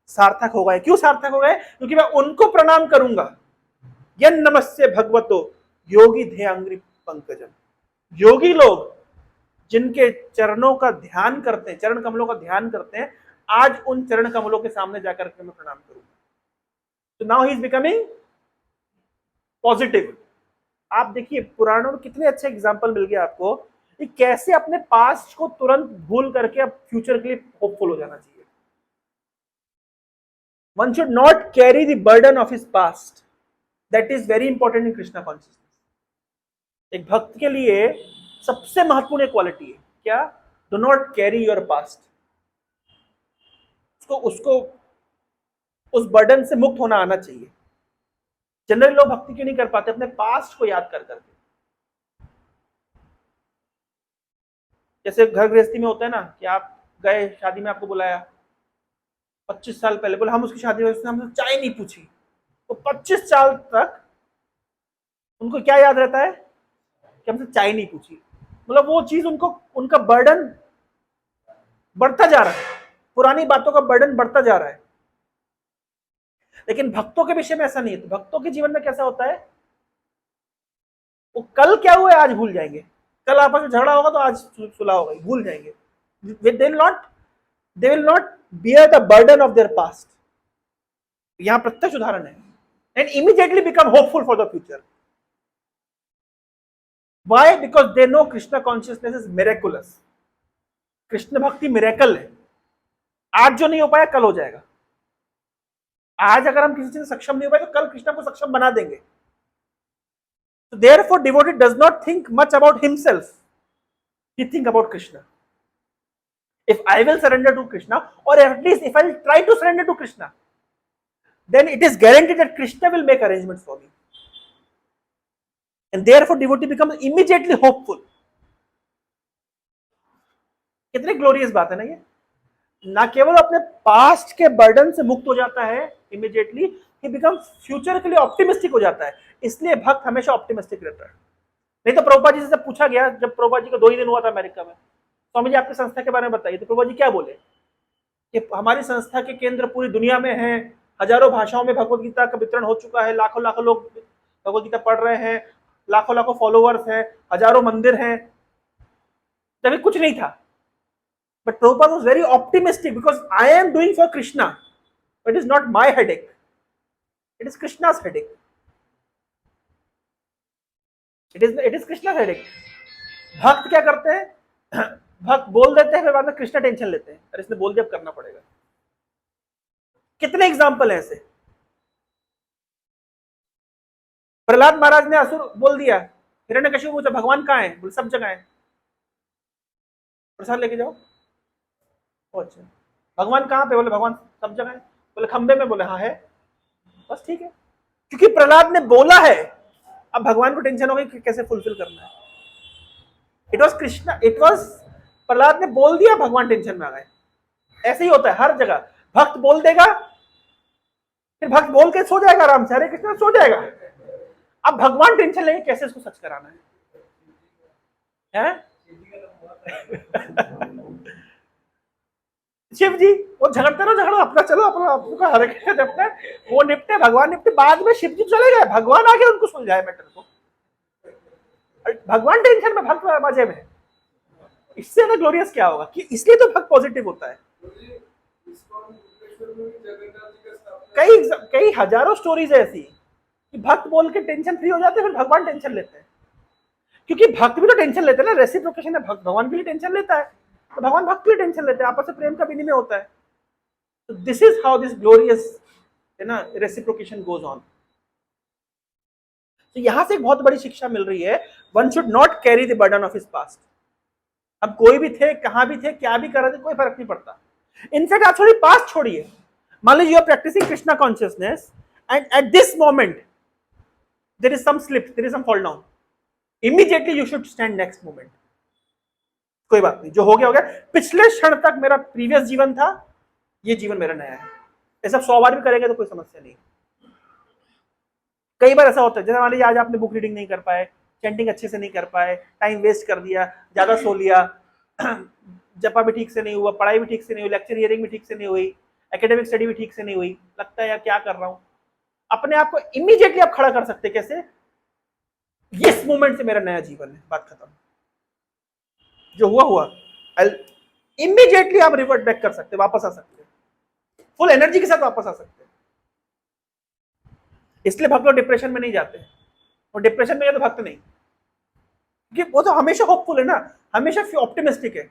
सार्थक हो गया। क्यों सार्थक हो गए? क्योंकि मैं उनको प्रणाम करूंगा। यन नमस्ते भगवतो योगी ध्यंग्री पंकजम, योगी लोग जिनके चरणों का ध्यान करते हैं, चरण कमलों का ध्यान करते हैं, आज उन चरण कमलों के सामने जाकर के मैं प्रणाम करूंगा। तो now he is becoming positive. आप देखिए पुराणों में कितने अच्छे एग्जाम्पल मिल गए आपको कि कैसे अपने पास्ट को तुरंत भूल करके अब फ्यूचर के लिए होपफुल हो जाना चाहिए। One should not carry the burden of his past. That is very important in Krishna consciousness. एक भक्त के लिए सबसे महत्वपूर्ण क्वालिटी है क्या? Do not carry your past. उसको उस बर्डन से मुक्त होना आना चाहिए। जनरली लोग भक्ति क्यों नहीं कर पाते? अपने पास्ट को याद कर करके। जैसे घर गृहस्थी में होता है ना कि आप गए शादी में, आपको बुलाया 25 साल पहले, बोले हम उसकी शादी में उसने हमसे चाय नहीं पूछी, तो 25 साल तक उनको क्या याद रहता है कि हमसे चाय नहीं पूछी। मतलब वो चीज उनको, उनका बर्डन बढ़ता जा रहा है, पुरानी बातों का बर्डन बढ़ता जा रहा है। लेकिन भक्तों के विषय में ऐसा नहीं है। तो भक्तों के जीवन में कैसा होता है, वो कल क्या हुआ है आज भूल जाएंगे, कल आपस में झगड़ा होगा तो आज सुलह होगा, भूल जाएंगे। they will not bear the burden of their past. यहां प्रत्यक्ष उदाहरण है। and immediately become hopeful for the future. Why? Because they know Krishna consciousness is miraculous. Krishna भक्ति मिरेकल है। आज जो नहीं हो पाया कल हो जाएगा। आज अगर हम किसी चीज से सक्षम नहीं हो पाए तो कल कृष्ण को सक्षम बना देंगे। So therefore devotee does not think much about himself. He think about Krishna. If I will surrender to Krishna, or at least if I will try to surrender to Krishna, then it is guaranteed that Krishna will make arrangements for me. And therefore devotee becomes immediately hopeful. कितनी glorious बात है ना ये। ना केवल अपने past के burden से मुक्त हो जाता है इमीडिएटली, ही बिकम्स फ्यूचर के लिए ऑप्टिमिस्टिक हो जाता है। इसलिए भक्त हमेशा ऑप्टिमिस्टिक रहता है। नहीं तो प्रभुपाद जी से पूछा गया, जब प्रभुपाद जी का 2 ही दिन हुआ था अमेरिका में, स्वामी जी आपकी संस्था के बारे में बताइए, तो प्रभुपाद जी क्या बोले कि हमारी संस्था के केंद्र पूरी दुनिया में है, हजारों भाषाओं में भगवत गीता का वितरण हो चुका है, लाखों लाखों लोग भगवत गीता पढ़ रहे हैं, लाखों लाखों फॉलोअर्स हैं, हजारों मंदिर हैं। तभी कुछ नहीं था। But Prabhupada was very optimistic because I am doing for Krishna. It is not my headache. It is Krishna's headache. It is Krishna's headache. भक्त क्या करते हैं? भक्त बोल देते हैं, फिर बाद में कृष्णा टेंशन लेते हैं, अरे इसने बोल दिया अब करना पड़ेगा। कितने एग्जाम्पल है ऐसे। प्रहलाद महाराज ने असुर बोल दिया, हिरण्यकशिपु पूछा भगवान कहाँ है, बोले सब जगह है, प्रसाद लेके जाओ। अच्छा भगवान कहाँ पे, बोले भगवान सब जगह है, बोले खंबे में, बोले हाँ है, बस ठीक है। क्योंकि प्रहलाद ने बोला है, अब भगवान को टेंशन हो गई कि कैसे फुलफिल करना है। It was Krishna, it was Prahlad ने बोल दिया, भगवान टेंशन में आ गए। ऐसे ही होता है हर जगह। भक्त बोल देगा, फिर भक्त बोल के सो जाएगा आराम से, हरे कृष्ण सो जाएगा। अब भगवान टेंशन लेंगे कैसे इसको सच कराना है? शिव जी वो झगड़ते ना, झगड़ो अपना, चलो अपना हरे कृष्ण जपते, वो निपटे, भगवान निपटे, बाद में शिव जी चले गए, भगवान आके उनको सुलझाए मैटर को। भगवान टेंशन में, भक्त मजे में। इससे ज्यादा ग्लोरियस क्या होगा? कि इसलिए तो भक्त पॉजिटिव होता है। कई हजारों स्टोरीज है ऐसी कि भक्त बोल के टेंशन फ्री हो जाते हैं, फिर भगवान टेंशन लेते हैं। क्योंकि भक्त भी तो टेंशन लेते हैं ना, रेसिप्रोकेशन है, भक्त भगवान के लिए टेंशन लेता है, तो भगवान भक्त के लिए टेंशन लेते हैं, आपस में प्रेम का विनिमय होता है। तो this is how this glorious है ना रेसिप्रोकेशन गोज ऑन। तो यहां से एक बहुत बड़ी शिक्षा मिल रही है, one should not carry the burden of his past. अब कोई भी थे, कहां भी थे, क्या भी कर रहे थे, कोई फर्क नहीं पड़ता। इनफैक्ट आप छोड़िए पास्ट, छोड़िए, मान लीजिए you are practising Krishna consciousness and at this moment there is some slip, there is some fall down, immediately you should stand next moment. कोई बात नहीं, जो हो गया हो गया। पिछले क्षण तक मेरा प्रीवियस जीवन था, ये जीवन मेरा नया है। ऐसा 100 बार भी करेंगे तो कोई समस्या नहीं। कई बार ऐसा होता है, जैसे मान लीजिए आज आपने बुक रीडिंग नहीं कर पाए, चैंटिंग अच्छे से नहीं कर पाए, टाइम वेस्ट कर दिया, ज्यादा सो लिया, जपा भी ठीक से नहीं हुआ, पढ़ाई भी ठीक से नहीं हुई, लेक्चर हियरिंग भी ठीक से नहीं हुई, एकेडमिक स्टडी भी ठीक से नहीं हुई, लगता है यार क्या कर रहा हूं। अपने आप को इमीडिएटली आप खड़ा कर सकते, कैसे? इस मोमेंट से मेरा नया जीवन है, बात खत्म, जो हुआ हुआ। इमीडिएटली आप रिवर्ट बैक कर सकते, वापस आ सकते। फुल एनर्जी के साथ वापस आ सकते हैं। इसलिए भक्त लोग डिप्रेशन में नहीं जाते, और डिप्रेशन में गए तो भक्त नहीं, क्योंकि वो तो हमेशा होपफुल है ना, हमेशा ऑप्टिमिस्टिक है।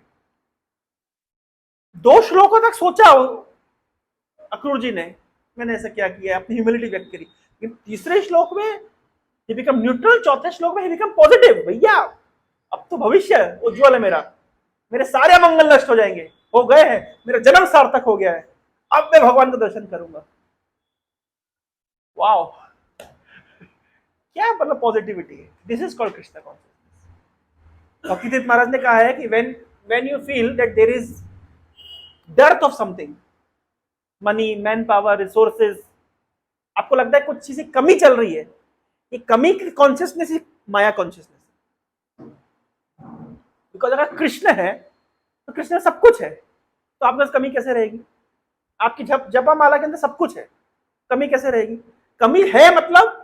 2 श्लोकों तक सोचा अक्रूर जी ने, मैंने ऐसा क्या किया, अपनी ह्यूमिलिटी व्यक्त करी, लेकिन तीसरे श्लोक में ही बिकम न्यूट्रल, चौथे श्लोक में ही बिकम पॉजिटिव। भैया अब तो भविष्य उज्जवल है मेरा, मेरे सारे अमंगल नष्ट हो जाएंगे, हो गए हैं, मेरा जन्म सार्थक हो गया है, अब मैं भगवान का दर्शन करूंगा। वाओ, क्या मतलब पॉजिटिविटी है। This is called Krishna consciousness. Bhaktitirtha Maharaj ने कहा है कि when you feel that there is dearth of something, money, man power, resources, आपको लगता है कुछ चीजें कमी चल रही है, ये कमी की consciousness he Maya consciousness. Because अगर कृष्ण है तो कृष्ण सब कुछ है, तो आपके पास कमी कैसे रहेगी? आपकी जपा माला के अंदर सब कुछ है, कमी कैसे रहेगी? कमी है मतलब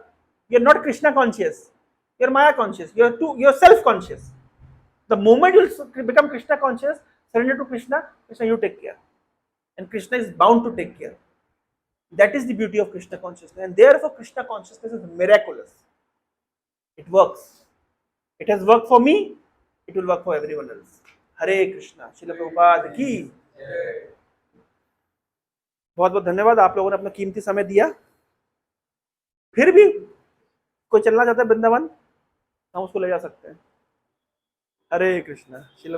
you are not Krishna conscious, you are maya conscious, you are self conscious. The moment you become Krishna conscious, surrender to Krishna, Krishna you take care, and Krishna is bound to take care. That is the beauty of Krishna consciousness, and therefore Krishna consciousness is miraculous. It works. It has worked for me. It will work for everyone else. हरे कृष्णा। श्रील प्रभुपाद की। बहुत बहुत धन्यवाद, आप लोगों ने अपना कीमती समय दिया। फिर भी कोई चलना चाहता है वृंदावन, हम उसको ले जा सकते हैं। हरे कृष्णा। श्रील